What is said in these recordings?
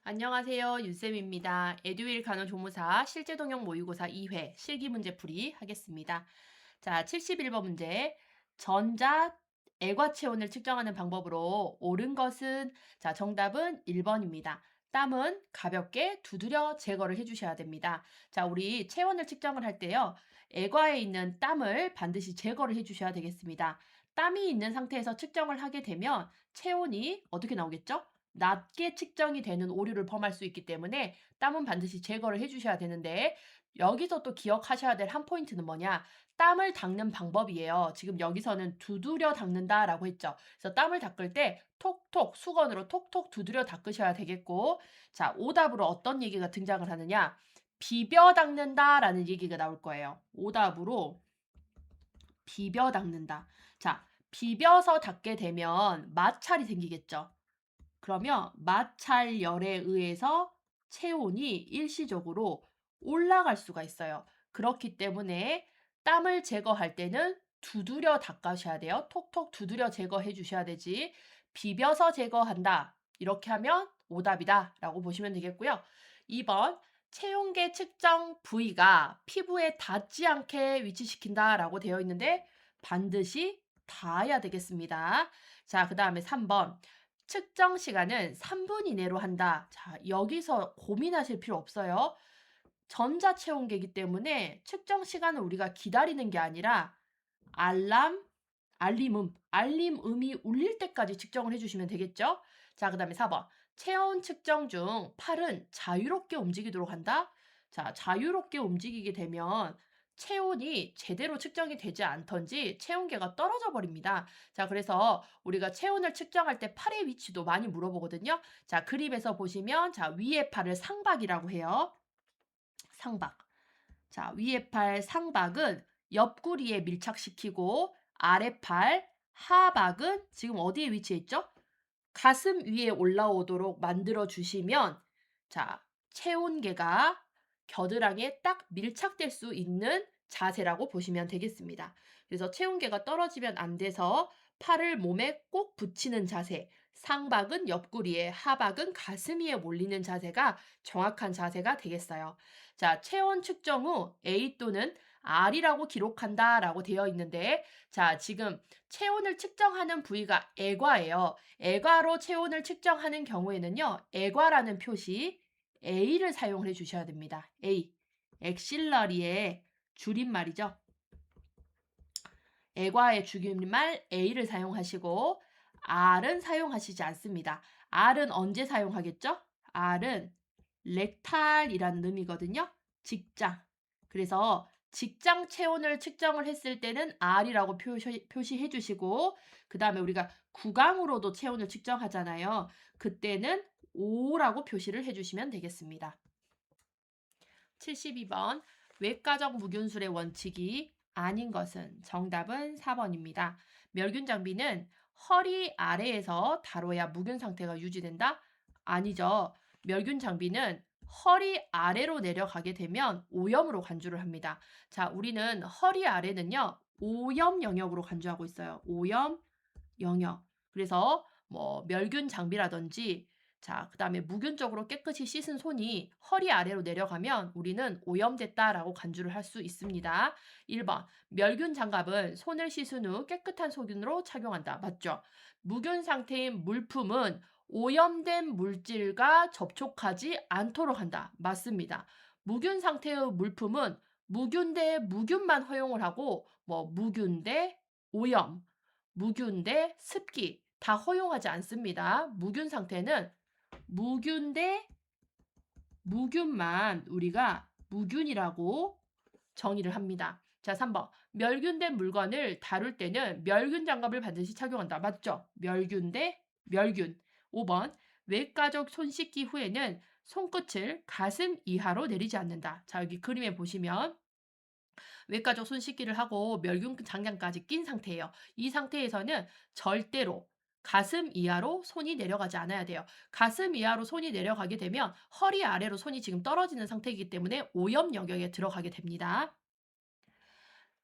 안녕하세요. 윤쌤입니다. 에듀윌 간호조무사 실제동영 모의고사 2회 실기문제풀이 하겠습니다. 자, 71번 문제. 전자 애과체온을 측정하는 방법으로 옳은 것은 자, 정답은 1번입니다. 땀은 가볍게 두드려 제거를 해주셔야 됩니다. 자, 우리 체온을 측정을 할 때요. 애과에 있는 땀을 반드시 제거를 해주셔야 되겠습니다. 땀이 있는 상태에서 측정을 하게 되면 체온이 어떻게 나오겠죠? 낮게 측정이 되는 오류를 범할 수 있기 때문에 땀은 반드시 제거를 해주셔야 되는데 여기서 또 기억하셔야 될 한 포인트는 뭐냐? 땀을 닦는 방법이에요. 지금 여기서는 두드려 닦는다라고 했죠. 그래서 땀을 닦을 때 톡톡 수건으로 톡톡 두드려 닦으셔야 되겠고, 자, 오답으로 어떤 얘기가 등장을 하느냐? 비벼 닦는다라는 얘기가 나올 거예요. 오답으로 비벼 닦는다. 자, 비벼서 닦게 되면 마찰이 생기겠죠. 그러면 마찰열에 의해서 체온이 일시적으로 올라갈 수가 있어요. 그렇기 때문에 땀을 제거할 때는 두드려 닦으셔야 돼요. 톡톡 두드려 제거해 주셔야 되지. 비벼서 제거한다. 이렇게 하면 오답이다 라고 보시면 되겠고요. 2번 체온계 측정 부위가 피부에 닿지 않게 위치시킨다 라고 되어 있는데 반드시 닿아야 되겠습니다. 자, 그 다음에 3번 측정 시간은 3분 이내로 한다. 자, 여기서 고민하실 필요 없어요. 전자체온계이기 때문에 측정 시간을 우리가 기다리는 게 아니라 알림음이 울릴 때까지 측정을 해주시면 되겠죠? 자, 그 다음에 4번. 체온 측정 중 팔은 자유롭게 움직이도록 한다. 자, 자유롭게 움직이게 되면 체온이 제대로 측정이 되지 않던지 체온계가 떨어져 버립니다. 자, 그래서 우리가 체온을 측정할 때 팔의 위치도 많이 물어보거든요. 자, 그림에서 보시면 자, 위의 팔을 상박이라고 해요. 상박. 자, 위의 팔 상박은 옆구리에 밀착시키고 아래팔 하박은 지금 어디에 위치해 있죠? 가슴 위에 올라오도록 만들어 주시면 자, 체온계가 겨드랑이에 딱 밀착될 수 있는 자세라고 보시면 되겠습니다. 그래서 체온계가 떨어지면 안 돼서 팔을 몸에 꼭 붙이는 자세, 상박은 옆구리에, 하박은 가슴 위에 몰리는 자세가 정확한 자세가 되겠어요. 자, 체온 측정 후 A 또는 R이라고 기록한다라고 되어 있는데 자, 지금 체온을 측정하는 부위가 애과예요. 애과로 체온을 측정하는 경우에는요. 애과라는 표시 A를 사용을 해주셔야 됩니다. A. 엑실러리의 줄임말이죠. 애과의 줄임말 A를 사용하시고 R은 사용하시지 않습니다. R은 언제 사용하겠죠? R은 렉탈이라는 의미거든요. 직장. 그래서 직장 체온을 측정을 했을 때는 R이라고 표시해 주시고 그 다음에 우리가 구강으로도 체온을 측정하잖아요. 그때는 O라고 표시를 해주시면 되겠습니다. 72번 외과적 무균술의 원칙이 아닌 것은 정답은 4번입니다. 멸균 장비는 허리 아래에서 다뤄야 무균 상태가 유지된다? 아니죠. 멸균 장비는 허리 아래로 내려가게 되면 오염으로 간주를 합니다. 자, 우리는 허리 아래는요. 오염 영역으로 간주하고 있어요. 오염 영역. 그래서 뭐 멸균 장비라든지 자, 그다음에 무균적으로 깨끗이 씻은 손이 허리 아래로 내려가면 우리는 오염됐다라고 간주를 할 수 있습니다. 1번. 멸균 장갑은 손을 씻은 후 깨끗한 소균으로 착용한다. 맞죠? 무균 상태인 물품은 오염된 물질과 접촉하지 않도록 한다. 맞습니다. 무균 상태의 물품은 무균 대 무균만 허용을 하고 뭐 무균 대 오염, 무균 대 습기 다 허용하지 않습니다. 무균 상태는 무균 대 무균만 우리가 무균이라고 정의를 합니다. 자, 3번. 멸균된 물건을 다룰 때는 멸균 장갑을 반드시 착용한다. 맞죠? 멸균 대 멸균. 5번. 외과적 손 씻기 후에는 손끝을 가슴 이하로 내리지 않는다. 자, 여기 그림에 보시면 외과적 손 씻기를 하고 멸균 장갑까지 낀 상태예요. 이 상태에서는 절대로 가슴 이하로 손이 내려가지 않아야 돼요. 가슴 이하로 손이 내려가게 되면 허리 아래로 손이 지금 떨어지는 상태이기 때문에 오염 영역에 들어가게 됩니다.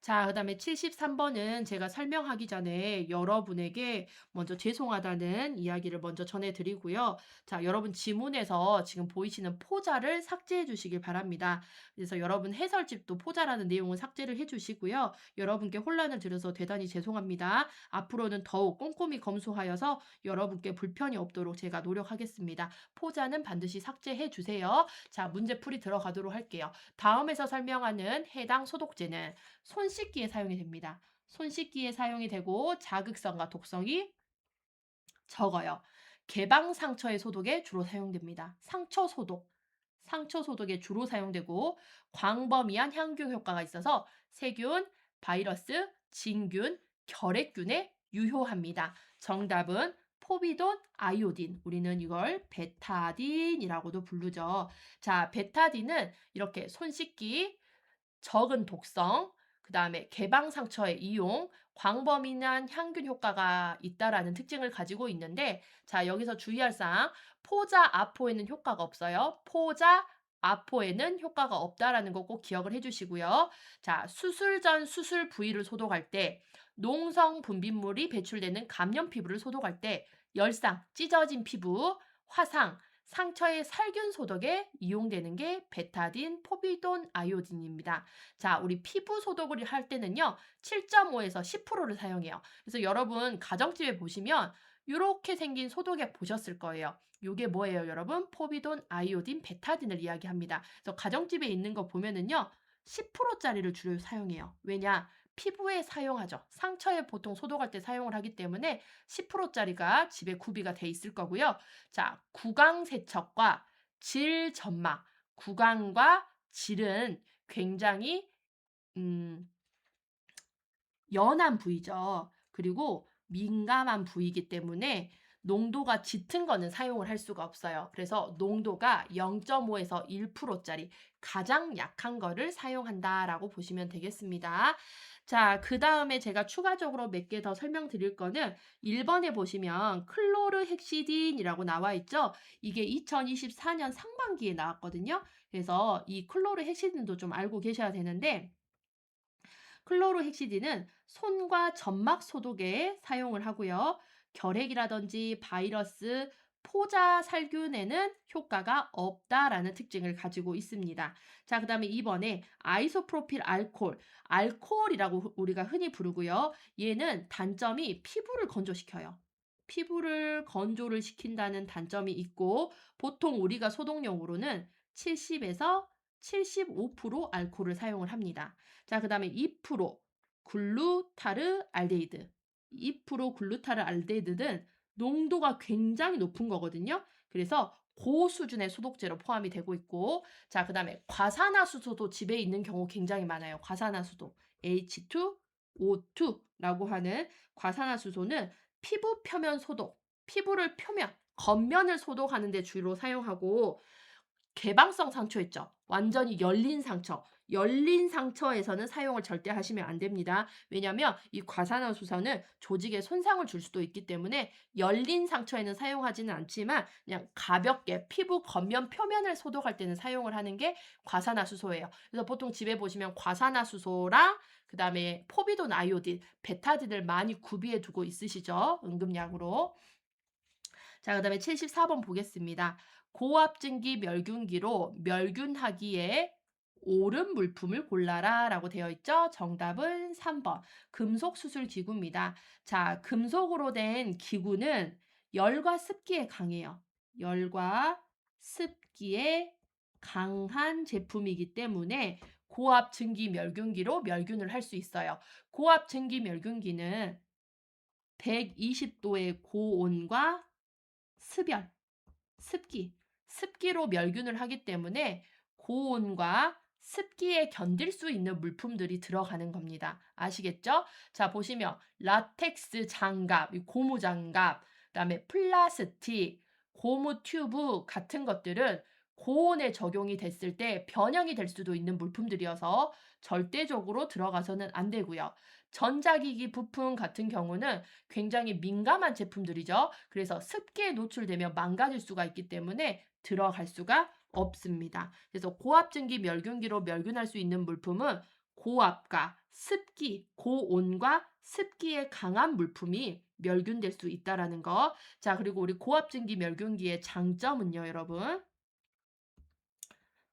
자, 그다음에 73번은 제가 설명하기 전에 여러분에게 먼저 죄송하다는 이야기를 먼저 전해 드리고요. 자, 여러분 지문에서 지금 보이시는 포자를 삭제해 주시길 바랍니다. 그래서 여러분 해설집도 포자라는 내용을 삭제를 해 주시고요. 여러분께 혼란을 드려서 대단히 죄송합니다. 앞으로는 더욱 꼼꼼히 검수하여서 여러분께 불편이 없도록 제가 노력하겠습니다. 포자는 반드시 삭제해 주세요. 자, 문제풀이 들어가도록 할게요. 다음에서 설명하는 해당 소독제는 손 씻기에 사용이 됩니다. 손 씻기에 사용이 되고 자극성과 독성이 적어요. 개방 상처의 소독에 주로 사용됩니다. 상처 소독. 상처 소독에 주로 사용되고 광범위한 향균 효과가 있어서 세균, 바이러스, 진균, 결핵균에 유효합니다. 정답은 포비돈 아이오딘. 우리는 이걸 베타딘이라고도 부르죠. 자, 베타딘은 이렇게 손 씻기, 적은 독성, 그 다음에 개방 상처의 이용, 광범위한 향균 효과가 있다라는 특징을 가지고 있는데, 자, 여기서 주의할 사항, 포자 아포에는 효과가 없어요. 포자 아포에는 효과가 없다라는 거 꼭 기억을 해주시고요. 자, 수술 전 수술 부위를 소독할 때, 농성 분비물이 배출되는 감염 피부를 소독할 때, 열상, 찢어진 피부, 화상, 상처의 살균 소독에 이용되는 게 베타딘, 포비돈 아이오딘입니다. 자, 우리 피부 소독을 할 때는요, 7.5에서 10%를 사용해요. 그래서 여러분 가정집에 보시면 이렇게 생긴 소독액 보셨을 거예요. 이게 뭐예요, 여러분? 포비돈, 아이오딘, 베타딘을 이야기합니다. 그래서 가정집에 있는 거 보면은요, 10%짜리를 주로 사용해요. 왜냐? 피부에 사용하죠. 상처에 보통 소독할 때 사용을 하기 때문에 10%짜리가 집에 구비가 돼 있을 거고요. 자, 구강 세척과 질 점막. 구강과 질은 굉장히 음, 연한 부위죠. 그리고 민감한 부위이기 때문에 농도가 짙은 거는 사용을 할 수가 없어요. 그래서 농도가 0.5에서 1%짜리 가장 약한 거를 사용한다라고 보시면 되겠습니다. 자, 그 다음에 제가 추가적으로 몇 개 더 설명드릴 거는 1번에 보시면 클로르헥시딘이라고 나와 있죠. 이게 2024년 상반기에 나왔거든요. 그래서 이 클로르헥시딘도 좀 알고 계셔야 되는데, 클로로헥시딘은 손과 점막 소독에 사용을 하고요. 결핵이라든지 바이러스, 포자 살균에는 효과가 없다라는 특징을 가지고 있습니다. 자, 그 다음에 2번에 아이소프로필 알코올, 알코올이라고 우리가 흔히 부르고요. 얘는 단점이 피부를 건조시켜요. 피부를 건조를 시킨다는 단점이 있고 보통 우리가 소독용으로는 70에서 75% 알코올을 사용을 합니다. 자, 그 다음에 2% 글루타르 알데히드. 2% 글루타르 알데히드는 농도가 굉장히 높은 거거든요. 그래서 고수준의 소독제로 포함이 되고 있고, 자, 그 다음에 과산화수소도 집에 있는 경우 굉장히 많아요. 과산화수소 H2O2라고 하는 과산화수소는 피부 표면 소독, 피부를 표면, 겉면을 소독하는 데 주로 사용하고, 개방성 상처 있죠. 완전히 열린 상처. 열린 상처에서는 사용을 절대 하시면 안 됩니다. 왜냐하면 이 과산화수소는 조직에 손상을 줄 수도 있기 때문에 열린 상처에는 사용하지는 않지만 그냥 가볍게 피부 겉면 표면을 소독할 때는 사용을 하는 게 과산화수소예요. 그래서 보통 집에 보시면 과산화수소랑 그 다음에 포비돈 아이오딘, 베타딘을 많이 구비해 두고 있으시죠. 응급약으로. 자, 그 다음에 74번 보겠습니다. 고압증기 멸균기로 멸균하기에 옳은 물품을 골라라 라고 되어 있죠. 정답은 3번 금속 수술 기구입니다. 자, 금속으로 된 기구는 열과 습기에 강해요. 열과 습기에 강한 제품이기 때문에 고압 증기 멸균기로 멸균을 할 수 있어요. 고압 증기 멸균기는 120도의 고온과 습열, 습기로 멸균을 하기 때문에 고온과 습기에 견딜 수 있는 물품들이 들어가는 겁니다. 아시겠죠? 자, 보시면 라텍스 장갑, 고무 장갑, 그다음에 플라스틱, 고무 튜브 같은 것들은 고온에 적용이 됐을 때 변형이 될 수도 있는 물품들이어서 절대적으로 들어가서는 안 되고요. 전자기기 부품 같은 경우는 굉장히 민감한 제품들이죠. 그래서 습기에 노출되면 망가질 수가 있기 때문에 들어갈 수가 없습니다. 그래서 고압증기 멸균기로 멸균할 수 있는 물품은 고압과 습기, 고온과 습기에 강한 물품이 멸균될 수 있다라는 거. 자, 그리고 우리 고압증기 멸균기의 장점은요, 여러분.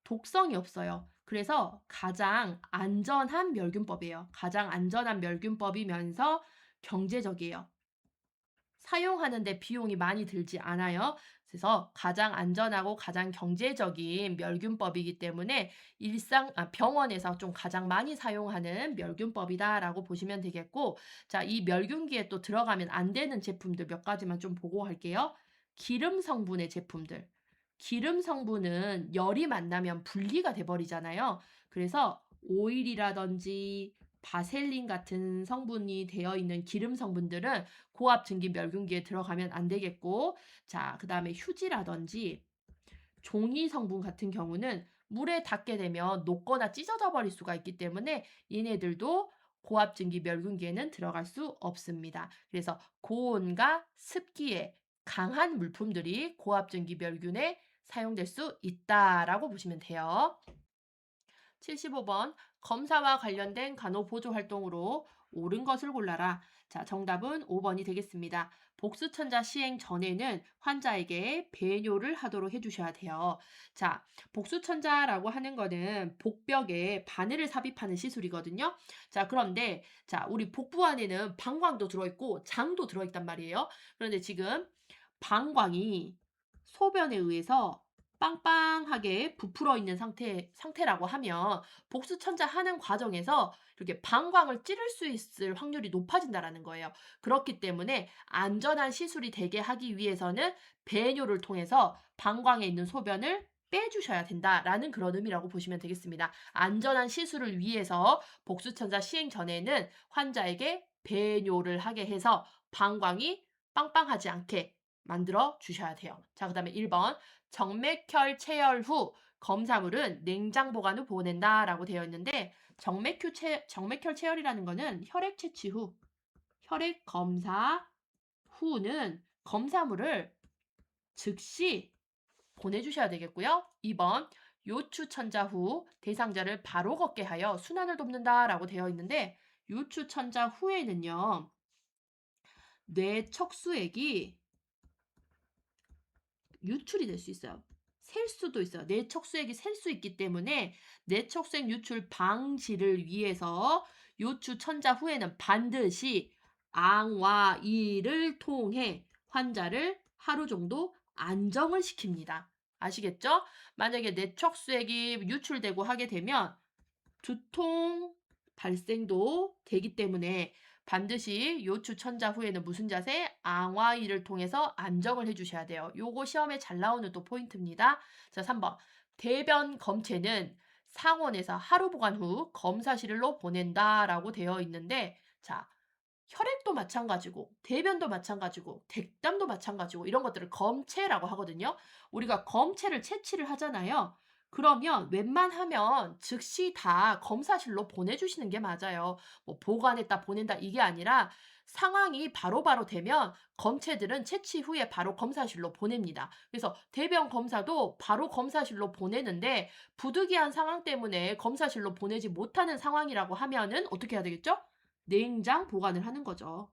독성이 없어요. 그래서 가장 안전한 멸균법이에요. 가장 안전한 멸균법이면서 경제적이에요. 사용하는데 비용이 많이 들지 않아요. 그래서 가장 안전하고 가장 경제적인 멸균법이기 때문에 병원에서 좀 가장 많이 사용하는 멸균법이다라고 보시면 되겠고, 자, 이 멸균기에 또 들어가면 안 되는 제품들 몇 가지만 좀 보고 할게요. 기름 성분의 제품들. 기름 성분은 열이 만나면 분리가 돼버리잖아요. 그래서 오일이라든지 바셀린 같은 성분이 되어 있는 기름 성분들은 고압 증기 멸균기에 들어가면 안 되겠고, 자, 그다음에 휴지라든지 종이 성분 같은 경우는 물에 닿게 되면 녹거나 찢어져 버릴 수가 있기 때문에 얘네들도 고압 증기 멸균기에는 들어갈 수 없습니다. 그래서 고온과 습기에 강한 물품들이 고압 증기 멸균에 사용될 수 있다라고 보시면 돼요. 75번 검사와 관련된 간호보조 활동으로 옳은 것을 골라라. 자, 정답은 5번이 되겠습니다. 복수천자 시행 전에는 환자에게 배뇨를 하도록 해주셔야 돼요. 자, 복수천자라고 하는 거는 복벽에 바늘을 삽입하는 시술이거든요. 자, 그런데 자, 우리 복부 안에는 방광도 들어있고 장도 들어있단 말이에요. 그런데 지금 방광이 소변에 의해서 빵빵하게 부풀어 있는 상태라고 하면 복수천자 하는 과정에서 이렇게 방광을 찌를 수 있을 확률이 높아진다라는 거예요. 그렇기 때문에 안전한 시술이 되게 하기 위해서는 배뇨를 통해서 방광에 있는 소변을 빼주셔야 된다라는 그런 의미라고 보시면 되겠습니다. 안전한 시술을 위해서 복수천자 시행 전에는 환자에게 배뇨를 하게 해서 방광이 빵빵하지 않게 만들어 주셔야 돼요. 자, 그 다음에 1번 정맥혈 체열 후 검사물은 냉장 보관 후 보낸다라고 되어 있는데 정맥혈 체열이라는 거는 혈액 채취 후 혈액 검사 후는 검사물을 즉시 보내주셔야 되겠고요. 2번 요추천자 후 대상자를 바로 걷게 하여 순환을 돕는다라고 되어 있는데 요추천자 후에는요. 뇌 척수액이 유출이 될 수 있어요. 셀 수도 있어요. 뇌척수액이 셀 수 있기 때문에 뇌척수액 유출 방지를 위해서 요추 천자 후에는 반드시 앙와이를 통해 환자를 하루 정도 안정을 시킵니다. 아시겠죠? 만약에 뇌척수액이 유출되고 하게 되면 두통 발생도 되기 때문에 반드시 요추 천자 후에는 무슨 자세? 앙와이를 통해서 안정을 해주셔야 돼요. 요거 시험에 잘 나오는 또 포인트입니다. 자, 3번. 대변 검체는 상온에서 하루 보관 후 검사실로 보낸다라고 되어 있는데, 자, 혈액도 마찬가지고 대변도 마찬가지고 객담도 마찬가지고 이런 것들을 검체라고 하거든요. 우리가 검체를 채취를 하잖아요. 그러면 웬만하면 즉시 다 검사실로 보내주시는 게 맞아요. 뭐 보관했다 보낸다 이게 아니라 상황이 바로바로 되면 검체들은 채취 후에 바로 검사실로 보냅니다. 그래서 대변 검사도 바로 검사실로 보내는데 부득이한 상황 때문에 검사실로 보내지 못하는 상황이라고 하면은 어떻게 해야 되겠죠? 냉장 보관을 하는 거죠.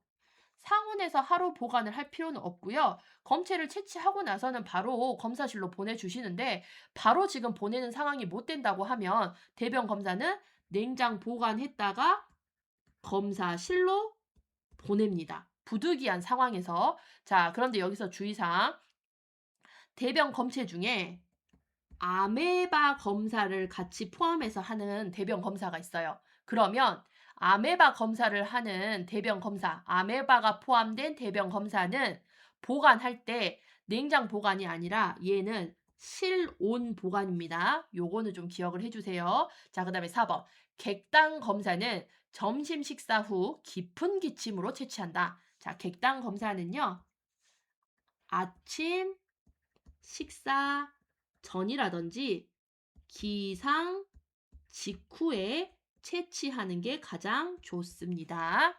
상온에서 하루 보관을 할 필요는 없고요. 검체를 채취하고 나서는 바로 검사실로 보내주시는데 바로 지금 보내는 상황이 못 된다고 하면 대변 검사는 냉장 보관했다가 검사실로 보냅니다. 부득이한 상황에서. 자, 그런데 여기서 주의사항. 대변 검체 중에 아메바 검사를 같이 포함해서 하는 대변 검사가 있어요. 그러면 아메바 검사를 하는 대변 검사, 아메바가 포함된 대변 검사는 보관할 때 냉장 보관이 아니라 얘는 실온 보관입니다. 요거는 좀 기억을 해주세요. 자, 그 다음에 4번. 객당 검사는 점심 식사 후 깊은 기침으로 채취한다. 자, 객당 검사는요. 아침 식사 전이라든지 기상 직후에 채취하는 게 가장 좋습니다.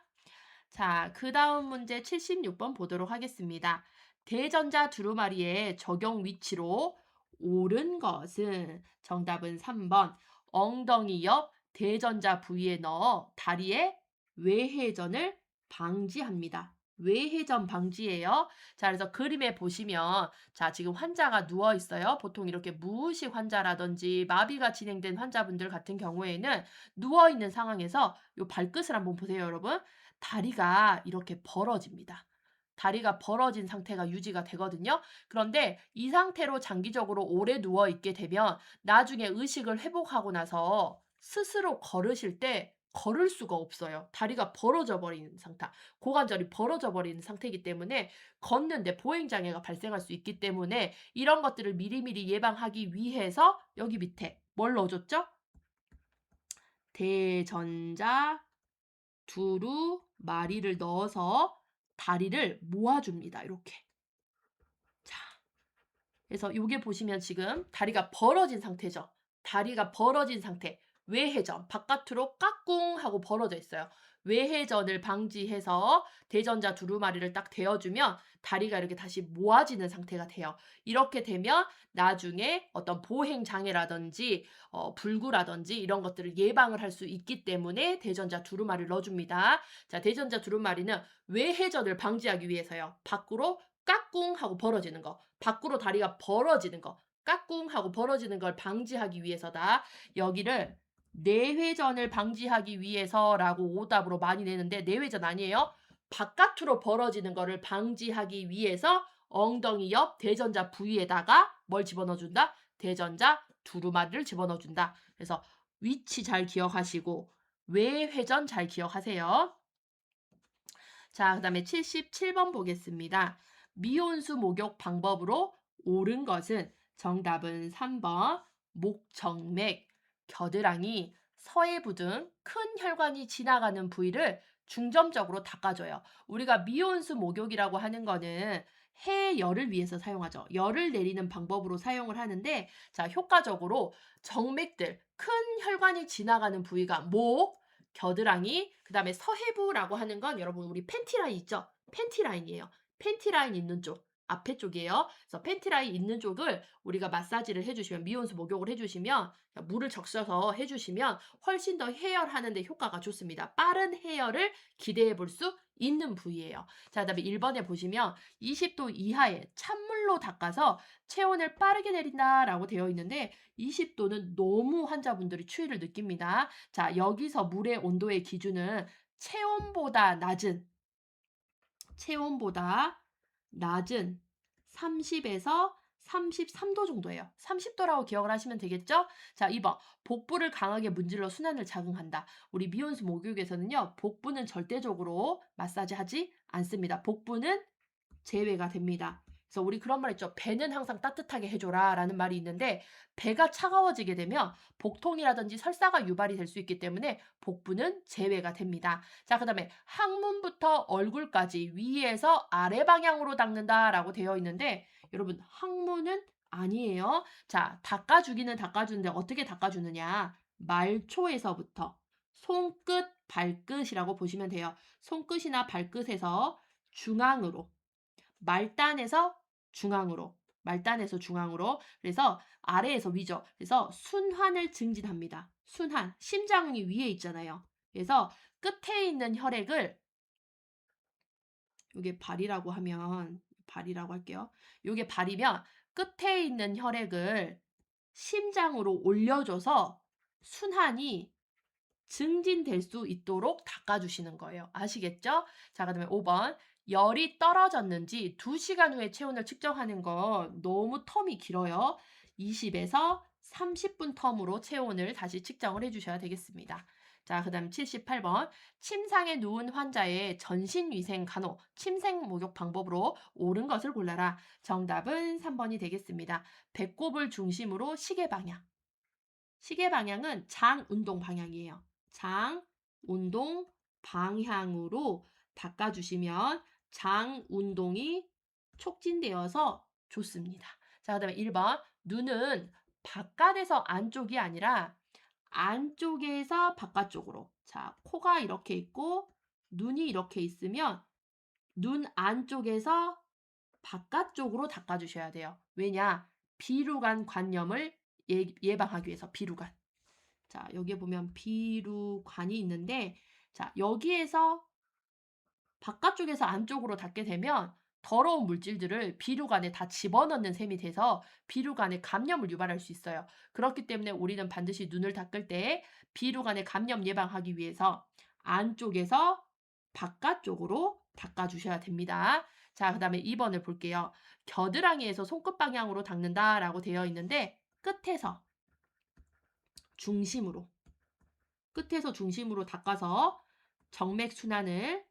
자, 그 다음 문제 76번 보도록 하겠습니다. 대전자 두루마리의 적용 위치로 옳은 것은 정답은 3번 엉덩이 옆 대전자 부위에 넣어 다리의 외회전을 방지합니다. 외회전 방지예요. 자, 그래서 그림에 보시면 자, 지금 환자가 누워 있어요. 보통 이렇게 무의식 환자라든지 마비가 진행된 환자분들 같은 경우에는 누워 있는 상황에서 요 발끝을 한번 보세요, 여러분. 다리가 이렇게 벌어집니다. 다리가 벌어진 상태가 유지가 되거든요. 그런데 이 상태로 장기적으로 오래 누워 있게 되면 나중에 의식을 회복하고 나서 스스로 걸으실 때 걸을 수가 없어요. 다리가 벌어져 버리는 상태, 고관절이 벌어져 버리는 상태이기 때문에 걷는데 보행장애가 발생할 수 있기 때문에 이런 것들을 미리미리 예방하기 위해서 여기 밑에 뭘 넣어줬죠? 대전자 두루마리를 넣어서 다리를 모아줍니다. 이렇게. 자, 그래서 요게 보시면 지금 다리가 벌어진 상태죠. 다리가 벌어진 상태. 외회전, 바깥으로 까꿍 하고 벌어져 있어요. 외회전을 방지해서 대전자 두루마리를 딱 대어주면 다리가 이렇게 다시 모아지는 상태가 돼요. 이렇게 되면 나중에 어떤 보행장애라든지 불구라든지 이런 것들을 예방을 할 수 있기 때문에 대전자 두루마리를 넣어줍니다. 자, 대전자 두루마리는 외회전을 방지하기 위해서요. 밖으로 까꿍 하고 벌어지는 거, 밖으로 다리가 벌어지는 거, 까꿍 하고 벌어지는 걸 방지하기 위해서다. 여기를 내회전을 방지하기 위해서라고 오답으로 많이 내는데 내회전 아니에요. 바깥으로 벌어지는 거를 방지하기 위해서 엉덩이 옆 대전자 부위에다가 뭘 집어넣어준다? 대전자 두루마리를 집어넣어준다. 그래서 위치 잘 기억하시고 외회전 잘 기억하세요. 자, 그 다음에 77번 보겠습니다. 미온수 목욕 방법으로 옳은 것은 정답은 3번 목정맥, 겨드랑이, 서해부 등 큰 혈관이 지나가는 부위를 중점적으로 닦아줘요. 우리가 미온수 목욕이라고 하는 거는 해열을 위해서 사용하죠. 열을 내리는 방법으로 사용을 하는데 자, 효과적으로 정맥들, 큰 혈관이 지나가는 부위가 목, 겨드랑이, 그 다음에 서해부라고 하는 건 여러분 우리 팬티 라인 있죠? 팬티 라인이에요. 팬티 라인 있는 쪽, 앞에 쪽이에요. 그래서 팬티 라인 있는 쪽을 우리가 마사지를 해주시면, 미온수 목욕을 해주시면, 물을 적셔서 해주시면 훨씬 더 해열하는 데 효과가 좋습니다. 빠른 해열을 기대해 볼 수 있는 부위예요. 자, 그 다음에 1번에 보시면 20도 이하에 찬물로 닦아서 체온을 빠르게 내린다라고 되어 있는데 20도는 너무 환자분들이 추위를 느낍니다. 자, 여기서 물의 온도의 기준은 체온보다 낮은 30에서 33도 정도예요. 30도라고 기억을 하시면 되겠죠? 자, 2번. 복부를 강하게 문질러 순환을 자극한다. 우리 미온수 목욕에서는요, 복부는 절대적으로 마사지하지 않습니다. 복부는 제외가 됩니다. 그래서 우리 그런 말 있죠. 배는 항상 따뜻하게 해줘라 라는 말이 있는데 배가 차가워지게 되면 복통이라든지 설사가 유발이 될 수 있기 때문에 복부는 제외가 됩니다. 자, 그 다음에 항문부터 얼굴까지 위에서 아래 방향으로 닦는다라고 되어 있는데 여러분 항문은 아니에요. 자, 닦아주기는 닦아주는데 어떻게 닦아주느냐. 말초에서부터 손끝, 발끝이라고 보시면 돼요. 손끝이나 발끝에서 중앙으로 말단에서 중앙으로 그래서 아래에서 위죠. 그래서 순환을 증진합니다. 순환, 심장이 위에 있잖아요. 그래서 끝에 있는 혈액을 이게 발이라고 할게요. 이게 발이면 끝에 있는 혈액을 심장으로 올려줘서 순환이 증진될 수 있도록 닦아주시는 거예요. 아시겠죠? 자, 그 다음에 5번. 열이 떨어졌는지 2시간 후에 체온을 측정하는 건 너무 텀이 길어요. 20에서 30분 텀으로 체온을 다시 측정을 해주셔야 되겠습니다. 자, 그 다음 78번. 침상에 누운 환자의 전신위생 간호, 침생 목욕 방법으로 옳은 것을 골라라. 정답은 3번이 되겠습니다. 배꼽을 중심으로 시계 방향. 시계 방향은 장 운동 방향이에요. 장 운동 방향으로 닦아주시면 장 운동이 촉진되어서 좋습니다. 자, 그 다음에 1번. 눈은 바깥에서 안쪽이 아니라 안쪽에서 바깥쪽으로. 자, 코가 이렇게 있고 눈이 이렇게 있으면 눈 안쪽에서 바깥쪽으로 닦아주셔야 돼요. 왜냐? 비루간 관염을 예방하기 위해서 비루간. 자, 여기에 보면 비루관이 있는데, 자, 여기에서 바깥쪽에서 안쪽으로 닿게 되면 더러운 물질들을 비루관에 다 집어넣는 셈이 돼서 비루관에 감염을 유발할 수 있어요. 그렇기 때문에 우리는 반드시 눈을 닦을 때 비루관의 감염 예방하기 위해서 안쪽에서 바깥쪽으로 닦아주셔야 됩니다. 자, 그 다음에 2번을 볼게요. 겨드랑이에서 손끝 방향으로 닦는다라고 되어 있는데 중심으로, 끝에서 중심으로 닦아서 정맥 순환을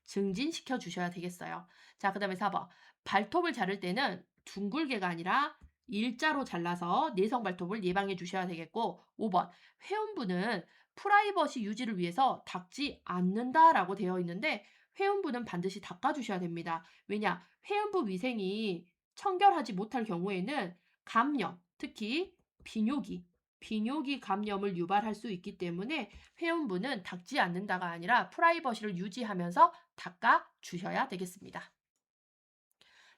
증진시켜 주셔야 되겠어요. 자, 그 다음에 4번. 발톱을 자를 때는 둥글게가 아니라 일자로 잘라서 내성 발톱을 예방해 주셔야 되겠고, 5번. 회음부는 프라이버시 유지를 위해서 닦지 않는다라고 되어 있는데 회음부는 반드시 닦아 주셔야 됩니다. 왜냐? 회음부 위생이 청결하지 못할 경우에는 감염, 특히 비뇨기 감염을 유발할 수 있기 때문에 회음부는 닦지 않는다가 아니라 프라이버시를 유지하면서 닦아 주셔야 되겠습니다.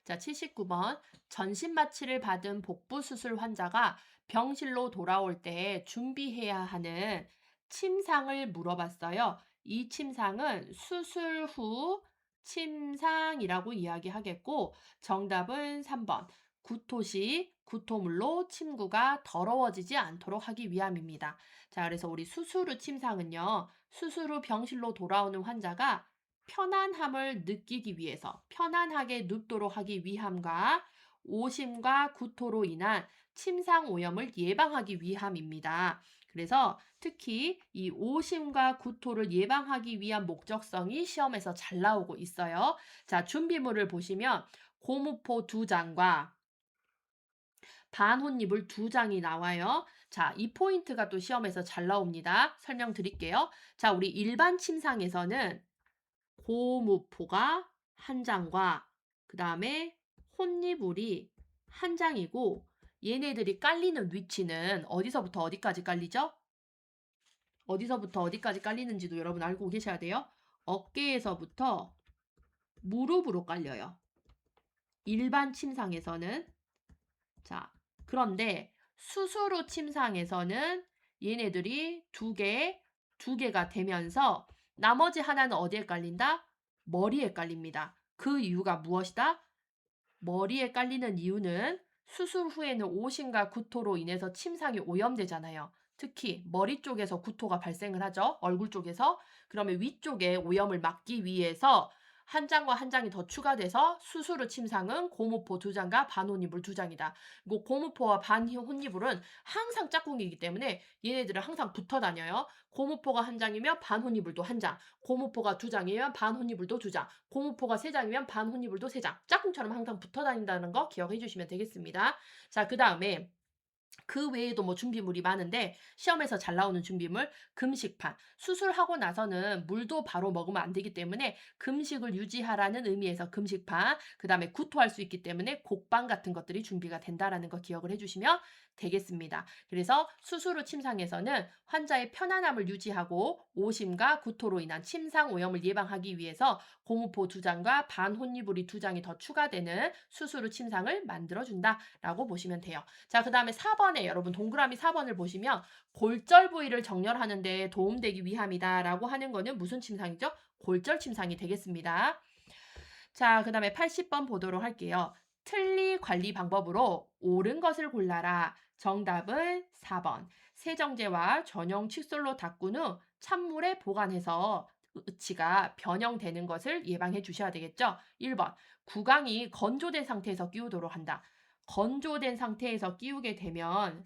자, 79번. 전신 마취를 받은 복부 수술 환자가 병실로 돌아올 때 준비해야 하는 침상을 물어봤어요. 이 침상은 수술 후 침상이라고 이야기하겠고, 정답은 3번. 구토 시 구토물로 침구가 더러워지지 않도록 하기 위함입니다. 자, 그래서 우리 수술 후 침상은요, 수술 후 병실로 돌아오는 환자가 편안함을 느끼기 위해서 편안하게 눕도록 하기 위함과 오심과 구토로 인한 침상 오염을 예방하기 위함입니다. 그래서 특히 이 오심과 구토를 예방하기 위한 목적성이 시험에서 잘 나오고 있어요. 자, 준비물을 보시면 고무포 2장과 반혼이불 2장이 나와요. 자, 이 포인트가 또 시험에서 잘 나옵니다. 설명드릴게요. 자, 우리 일반 침상에서는 고무포가 한 장과 그 다음에 혼이불이 한 장이고 얘네들이 깔리는 위치는 어디서부터 어디까지 깔리죠? 어디서부터 어디까지 깔리는지도 여러분 알고 계셔야 돼요. 어깨에서부터 무릎으로 깔려요. 일반 침상에서는. 자, 그런데 수술 후 침상에서는 얘네들이 두 개가 되면서 나머지 하나는 어디에 깔린다? 머리에 깔립니다. 그 이유가 무엇이다? 머리에 깔리는 이유는 수술 후에는 오심과 구토로 인해서 침상이 오염되잖아요. 특히 머리 쪽에서 구토가 발생을 하죠. 얼굴 쪽에서. 그러면 위쪽에 오염을 막기 위해서 한 장과 한 장이 더 추가돼서 수술 후 침상은 고무포 2장과 반혼이불 2장이다. 고무포와 반혼이불은 항상 짝꿍이기 때문에 얘네들은 항상 붙어 다녀요. 고무포가 한 장이면 반혼이불도 한 장, 고무포가 2장이면 반혼이불도 2장, 고무포가 3장이면 반혼이불도 3장. 짝꿍처럼 항상 붙어 다닌다는 거 기억해 주시면 되겠습니다. 자, 그 다음에 그 외에도 뭐 준비물이 많은데 시험에서 잘 나오는 준비물 금식판. 수술하고 나서는 물도 바로 먹으면 안 되기 때문에 금식을 유지하라는 의미에서 금식판. 그다음에 구토할 수 있기 때문에 곡반 같은 것들이 준비가 된다라는 거 기억을 해 주시면 되겠습니다. 그래서 수술 후 침상에서는 환자의 편안함을 유지하고 오심과 구토로 인한 침상 오염을 예방하기 위해서 고무포 2장과 반혼이불이 2장이 더 추가되는 수술 후 침상을 만들어준다라고 보시면 돼요. 자, 그 다음에 4번에 여러분 동그라미 4번을 보시면 골절 부위를 정렬하는 데 도움되기 위함이다라고 하는 거는 무슨 침상이죠? 골절 침상이 되겠습니다. 자, 그 다음에 80번 보도록 할게요. 틀니 관리 방법으로 옳은 것을 골라라. 정답은 4번. 세정제와 전용 칫솔로 닦은 후 찬물에 보관해서 의치가 변형되는 것을 예방해 주셔야 되겠죠. 1번. 구강이 건조된 상태에서 끼우도록 한다. 건조된 상태에서 끼우게 되면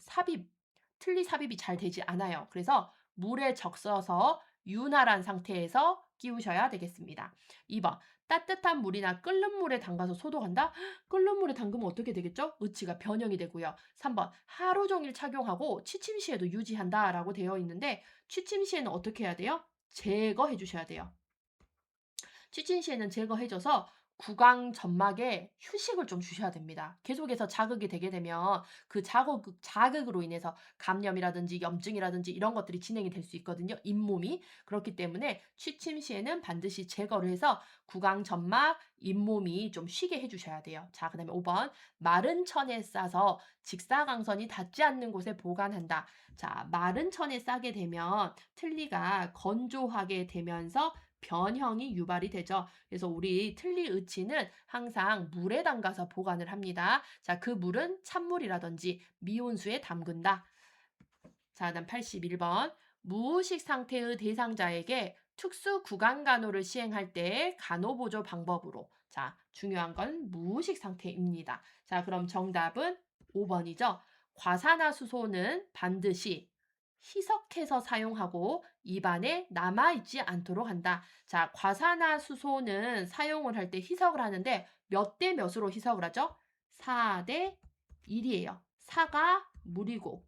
틀니 삽입이 잘 되지 않아요. 그래서 물에 적셔서 윤활한 상태에서 끼우셔야 되겠습니다. 2번. 따뜻한 물이나 끓는 물에 담가서 소독한다? 끓는 물에 담그면 어떻게 되겠죠? 의치가 변형이 되고요. 3번. 하루 종일 착용하고 취침 시에도 유지한다라고 되어 있는데 취침 시에는 어떻게 해야 돼요? 제거해 주셔야 돼요. 취침 시에는 제거해 줘서 구강 점막에 휴식을 좀 주셔야 됩니다. 계속해서 자극이 되게 되면 그 자극으로 인해서 감염이라든지 염증이라든지 이런 것들이 진행이 될 수 있거든요, 잇몸이. 그렇기 때문에 취침 시에는 반드시 제거를 해서 구강 점막, 잇몸이 좀 쉬게 해 주셔야 돼요. 자, 그다음에 5 번. 마른 천에 싸서 직사광선이 닿지 않는 곳에 보관한다. 자, 마른 천에 싸게 되면 틀니가 건조하게 되면서 변형이 유발이 되죠. 그래서 우리 틀니 의치는 항상 물에 담가서 보관을 합니다. 자, 그 물은 찬물이라든지 미온수에 담근다. 자, 그다음 81번. 무의식 상태의 대상자에게 특수 구강 간호를 시행할 때 간호보조 방법으로. 자, 중요한 건 무의식 상태입니다. 자, 그럼 정답은 5번이죠. 과산화수소는 반드시 희석해서 사용하고 입안에 남아있지 않도록 한다. 자, 과산화수소는 사용을 할 때 희석을 하는데 몇 대 몇으로 희석을 하죠? 4대 1이에요. 4가 물이고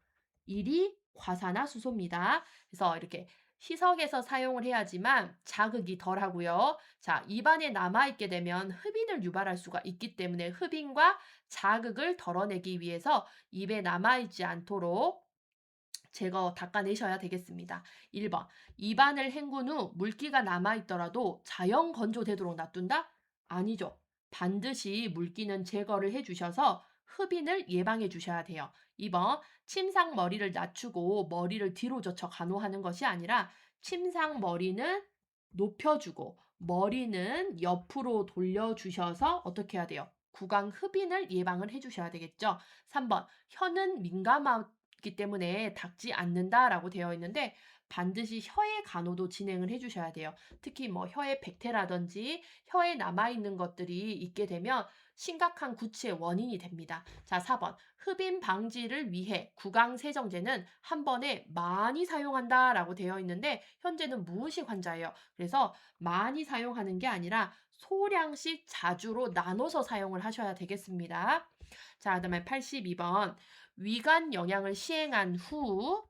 1이 과산화수소입니다. 그래서 이렇게 희석해서 사용을 해야지만 자극이 덜하고요. 자, 입안에 남아있게 되면 흡인을 유발할 수가 있기 때문에 흡인과 자극을 덜어내기 위해서 입에 남아있지 않도록 닦아내셔야 되겠습니다. 1번. 입안을 헹군 후 물기가 남아있더라도 자연 건조되도록 놔둔다? 아니죠. 반드시 물기는 제거를 해주셔서 흡인을 예방해 주셔야 돼요. 2번. 침상 머리를 낮추고 머리를 뒤로 젖혀 간호하는 것이 아니라 침상 머리는 높여주고 머리는 옆으로 돌려주셔서 어떻게 해야 돼요? 구강 흡인을 예방을 해주셔야 되겠죠. 3번. 혀는 민감하기 때문에 닿지 않는다라고 되어 있는데 반드시 혀의 간호도 진행을 해주셔야 돼요. 특히 뭐 혀에 백태라든지 혀에 남아있는 것들이 있게 되면 심각한 구취의 원인이 됩니다. 자, 4번. 흡인 방지를 위해 구강 세정제는 한 번에 많이 사용한다라고 되어 있는데 현재는 무의식 환자예요. 그래서 많이 사용하는 게 아니라 소량씩 자주로 나눠서 사용을 하셔야 되겠습니다. 자, 그다음에 82번. 위관 영양을 시행한 후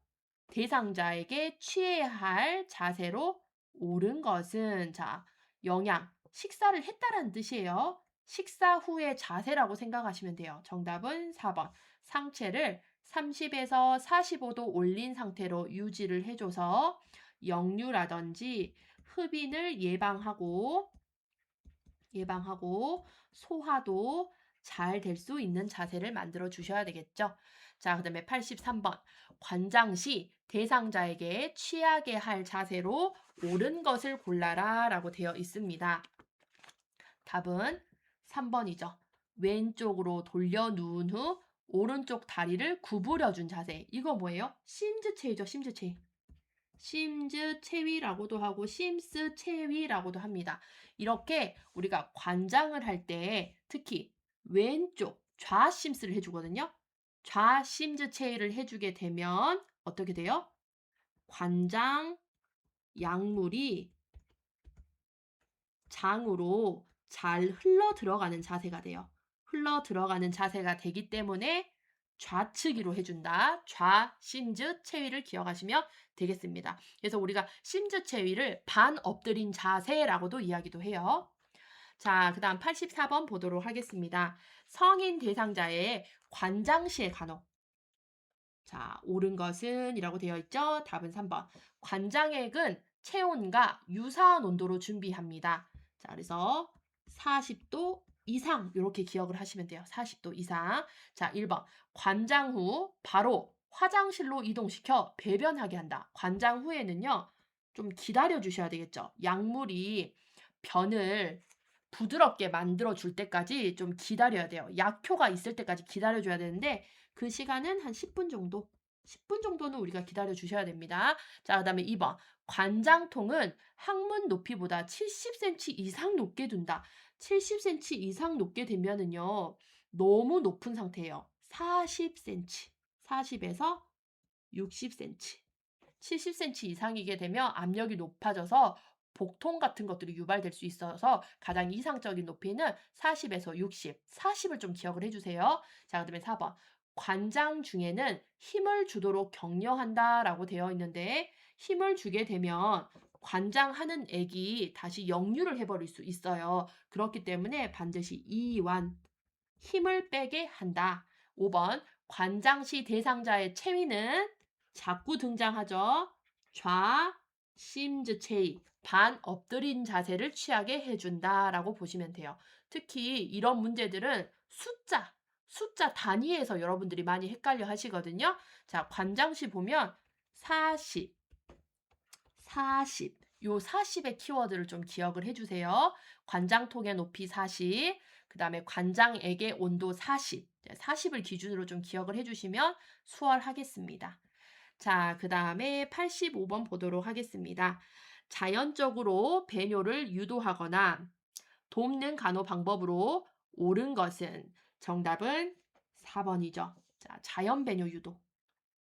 대상자에게 취해야 할 자세로 옳은 것은 자, 영양, 식사를 했다라는 뜻이에요. 식사 후의 자세라고 생각하시면 돼요. 정답은 4번. 상체를 30에서 45도 올린 상태로 유지를 해줘서 역류라든지 흡인을 예방하고 소화도 잘 될 수 있는 자세를 만들어 주셔야 되겠죠. 자, 그다음에 83번. 관장 시 대상자에게 취하게 할 자세로 옳은 것을 골라라라고 되어 있습니다. 답은 3번이죠. 왼쪽으로 돌려 누운 후 오른쪽 다리를 구부려 준 자세. 이거 뭐예요? 심즈체이죠, 심즈체이. 심즈체위라고도 하고 심스체위라고도 합니다. 이렇게 우리가 관장을 할 때 특히 왼쪽 좌심스를 해주거든요. 좌심즈체위를 해주게 되면 어떻게 돼요? 관장 약물이 장으로 잘 흘러 들어가는 자세가 돼요. 흘러 들어가는 자세가 되기 때문에 좌측위로 해준다. 좌심즈 체위를 기억하시면 되겠습니다. 그래서 우리가 심즈 체위를 반 엎드린 자세라고도 이야기도 해요. 자, 그 다음 84번 보도록 하겠습니다. 성인 대상자의 관장시의 간호. 자, 옳은 것은 이라고 되어 있죠. 답은 3번. 관장액은 체온과 유사한 온도로 준비합니다. 자, 그래서 40도 이상 이렇게 기억을 하시면 돼요. 40도 이상. 자, 1번. 관장 후 바로 화장실로 이동시켜 배변하게 한다. 관장 후에는요. 좀 기다려 주셔야 되겠죠. 약물이 변을 부드럽게 만들어 줄 때까지 좀 기다려야 돼요. 약효가 있을 때까지 기다려 줘야 되는데 그 시간은 한 10분 정도. 10분 정도는 우리가 기다려 주셔야 됩니다. 자, 그다음에 2번. 관장통은 항문 높이보다 70cm 이상 높게 둔다. 70cm 이상 높게 되면은요. 너무 높은 상태예요. 40cm. 40에서 60cm. 70cm 이상이게 되면 압력이 높아져서 복통 같은 것들이 유발될 수 있어서 가장 이상적인 높이는 40에서 60, 40을 좀 기억을 해주세요. 자, 그다음에 4번. 관장 중에는 힘을 주도록 격려한다라고 되어 있는데 힘을 주게 되면 관장하는 액이 다시 역류를 해버릴 수 있어요. 그렇기 때문에 반드시 이완, 힘을 빼게 한다. 5번 관장 시 대상자의 체위는 자꾸 등장하죠. 좌, 심즈 체위, 반 엎드린 자세를 취하게 해준다라고 보시면 돼요. 특히 이런 문제들은 숫자 단위에서 여러분들이 많이 헷갈려 하시거든요. 자, 관장시 보면 40, 40. 요 40의 키워드를 좀 기억을 해주세요. 관장통의 높이 40, 그 다음에 관장액의 온도 40. 40을 기준으로 좀 기억을 해주시면 수월하겠습니다. 자, 그 다음에 85번 보도록 하겠습니다. 자연적으로 배뇨를 유도하거나 돕는 간호 방법으로 옳은 것은 정답은 4번이죠. 자, 자연 배뇨 유도.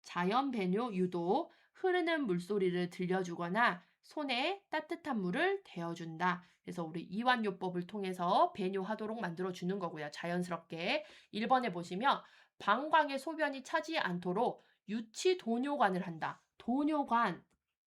자연 배뇨 유도, 흐르는 물소리를 들려주거나 손에 따뜻한 물을 대어준다. 그래서 우리 이완요법을 통해서 배뇨하도록 만들어주는 거고요. 자연스럽게. 1번에 보시면 방광의 소변이 차지 않도록 유치 도뇨관을 한다. 도뇨관,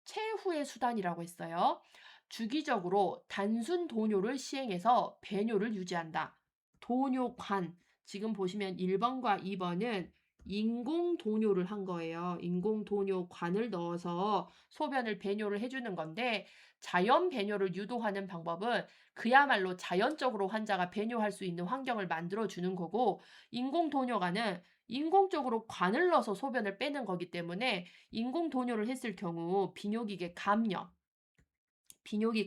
최후의 수단이라고 했어요. 주기적으로 단순 도뇨를 시행해서 배뇨를 유지한다. 도뇨관, 지금 보시면 1번과 2번은 인공 도뇨를 한 거예요. 인공 도뇨관을 넣어서 소변을 배뇨를 해주는 건데 자연 배뇨를 유도하는 방법은 그야말로 자연적으로 환자가 배뇨할 수 있는 환경을 만들어주는 거고 인공 도뇨관은 인공적으로 관을 넣어서 소변을 빼는 거기 때문에 인공 도뇨를 했을 경우 비뇨기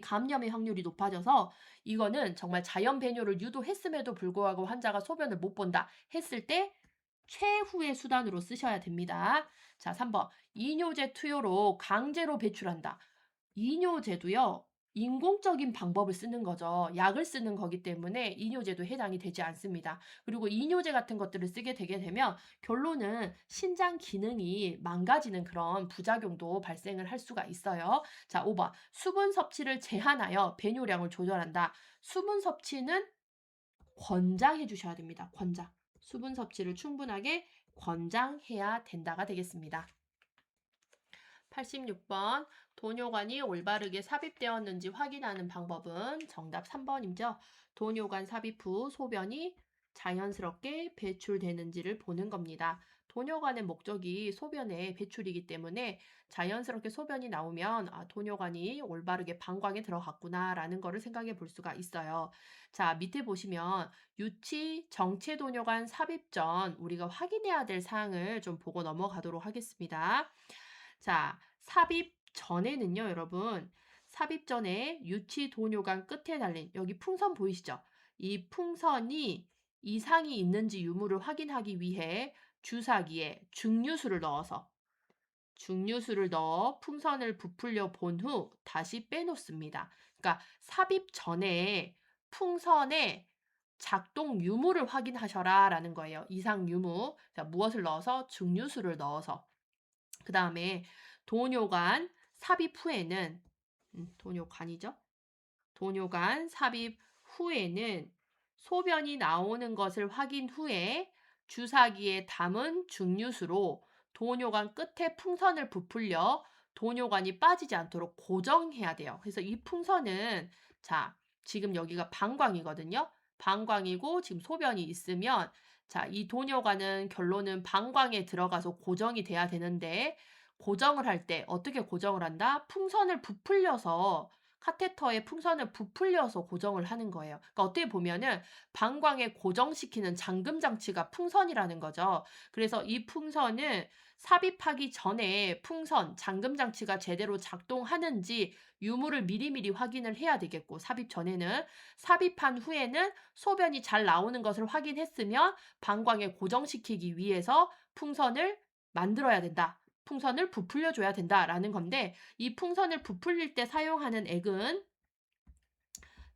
감염의 확률이 높아져서 이거는 정말 자연 배뇨를 유도했음에도 불구하고 환자가 소변을 못 본다 했을 때 최후의 수단으로 쓰셔야 됩니다. 자, 3번. 이뇨제 투여로 강제로 배출한다. 이뇨제도요. 인공적인 방법을 쓰는 거죠. 약을 쓰는 거기 때문에 이뇨제도 해당이 되지 않습니다. 그리고 이뇨제 같은 것들을 쓰게 되게 되면 결론은 신장 기능이 망가지는 그런 부작용도 발생을 할 수가 있어요. 자, 5번. 수분 섭취를 제한하여 배뇨량을 조절한다. 수분 섭취는 권장해 주셔야 됩니다. 권장. 수분 섭취를 충분하게 권장해야 된다가 되겠습니다. 86번 도뇨관이 올바르게 삽입되었는지 확인하는 방법은 정답 3번이죠. 도뇨관 삽입 후 소변이 자연스럽게 배출되는지를 보는 겁니다. 도뇨관의 목적이 소변의 배출이기 때문에 자연스럽게 소변이 나오면 도뇨관이 올바르게 방광에 들어갔구나라는 것을 생각해 볼 수가 있어요. 자, 밑에 보시면 유치 정체 도뇨관 삽입 전 우리가 확인해야 될 사항을 좀 보고 넘어가도록 하겠습니다. 자, 삽입 전에는요, 여러분. 삽입 전에 유치 도뇨관 끝에 달린 여기 풍선 보이시죠? 이 풍선이 이상이 있는지 유무를 확인하기 위해 주사기에 중류수를 넣어 풍선을 부풀려 본 후 다시 빼놓습니다. 그러니까 삽입 전에 풍선에 작동 유무를 확인하셔라 라는 거예요. 이상 유무. 자, 무엇을 넣어서? 중류수를 넣어서. 그 다음에 도뇨관 삽입 후에는 도뇨관이죠. 도뇨관 삽입 후에는 소변이 나오는 것을 확인 후에 주사기에 담은 중류수로 도뇨관 끝에 풍선을 부풀려 도뇨관이 빠지지 않도록 고정해야 돼요. 그래서 이 풍선은 자, 지금 여기가 방광이거든요. 방광이고 지금 소변이 있으면 자, 이 도뇨관은 결론은 방광에 들어가서 고정이 돼야 되는데 고정을 할 때 어떻게 고정을 한다? 풍선을 부풀려서 카테터에 풍선을 부풀려서 고정을 하는 거예요. 그러니까 어떻게 보면은 방광에 고정시키는 잠금 장치가 풍선이라는 거죠. 그래서 이 풍선은 삽입하기 전에 풍선, 잠금 장치가 제대로 작동하는지 유무를 미리미리 확인을 해야 되겠고 삽입 전에는 삽입한 후에는 소변이 잘 나오는 것을 확인했으면 방광에 고정시키기 위해서 풍선을 만들어야 된다. 풍선을 부풀려 줘야 된다라는 건데 이 풍선을 부풀릴 때 사용하는 액은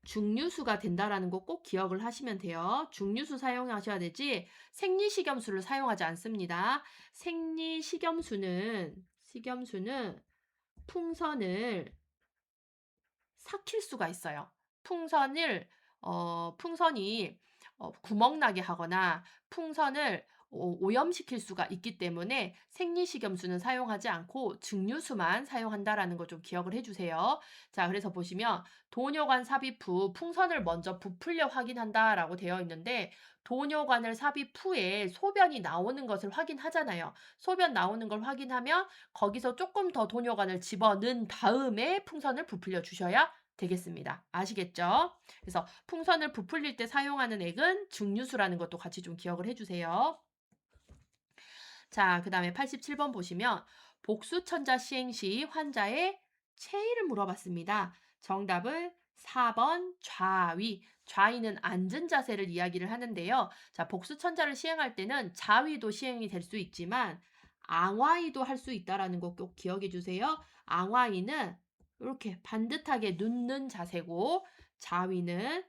중류수가 된다라는 거 꼭 기억을 하시면 돼요. 중류수 사용하셔야 되지 생리식염수를 사용하지 않습니다. 식염수는 풍선을 삭힐 수가 있어요. 풍선이 구멍 나게 하거나 풍선을 오염시킬 수가 있기 때문에 생리식염수는 사용하지 않고 증류수만 사용한다라는 거 좀 기억을 해 주세요. 자, 그래서 보시면 도뇨관 삽입 후 풍선을 먼저 부풀려 확인한다라고 되어 있는데 도뇨관을 삽입 후에 소변이 나오는 것을 확인하잖아요. 소변 나오는 걸 확인하면 거기서 조금 더 도뇨관을 집어넣은 다음에 풍선을 부풀려 주셔야 되겠습니다. 아시겠죠? 그래서 풍선을 부풀릴 때 사용하는 액은 증류수라는 것도 같이 좀 기억을 해 주세요. 자, 그다음에 87번 보시면 복수천자 시행 시 환자의 체위를 물어봤습니다. 정답은 4번 좌위. 좌위는 앉은 자세를 이야기를 하는데요. 자, 복수천자를 시행할 때는 좌위도 시행이 될 수 있지만 앙화위도 할 수 있다라는 거 꼭 기억해 주세요. 앙화위는 이렇게 반듯하게 눕는 자세고 좌위는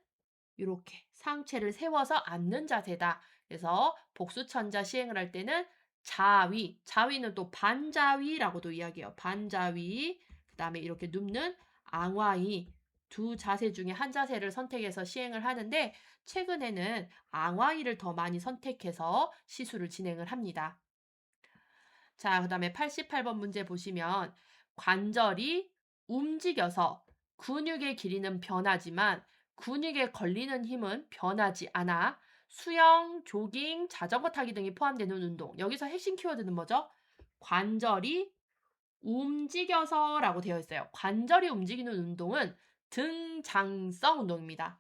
이렇게 상체를 세워서 앉는 자세다. 그래서 복수천자 시행을 할 때는 자위, 자위는 또 반자위라고도 이야기해요. 반자위, 그 다음에 이렇게 눕는 앙화위, 두 자세 중에 한 자세를 선택해서 시행을 하는데 최근에는 앙화위를 더 많이 선택해서 시술을 진행을 합니다. 자, 그 다음에 88번 문제 보시면 관절이 움직여서 근육의 길이는 변하지만 근육에 걸리는 힘은 변하지 않아 수영, 조깅, 자전거 타기 등이 포함되는 운동. 여기서 핵심 키워드는 뭐죠? 관절이 움직여서라고 되어 있어요. 관절이 움직이는 운동은 등장성 운동입니다.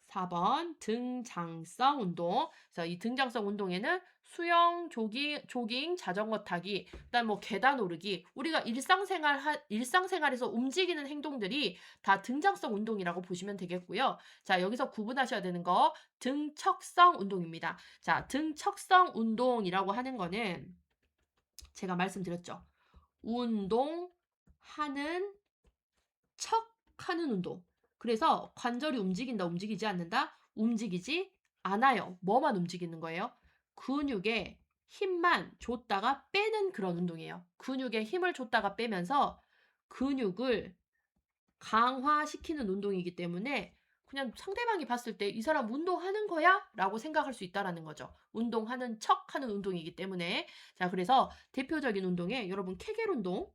4번 등장성 운동. 그래서 이 등장성 운동에는 수영, 조깅, 자전거 타기, 그다음 뭐 계단 오르기, 우리가 일상생활에서 움직이는 행동들이 다 등장성 운동이라고 보시면 되겠고요. 자, 여기서 구분하셔야 되는 거 등척성 운동입니다. 자, 등척성 운동이라고 하는 거는 제가 말씀드렸죠. 운동하는 척하는 운동. 그래서 관절이 움직인다, 움직이지 않는다? 움직이지 않아요. 뭐만 움직이는 거예요? 근육에 힘만 줬다가 빼는 그런 운동이에요. 근육에 힘을 줬다가 빼면서 근육을 강화시키는 운동이기 때문에 그냥 상대방이 봤을 때 이 사람 운동하는 거야? 라고 생각할 수 있다라는 거죠. 운동하는 척 하는 운동이기 때문에. 자, 그래서 대표적인 운동에 여러분 케겔 운동,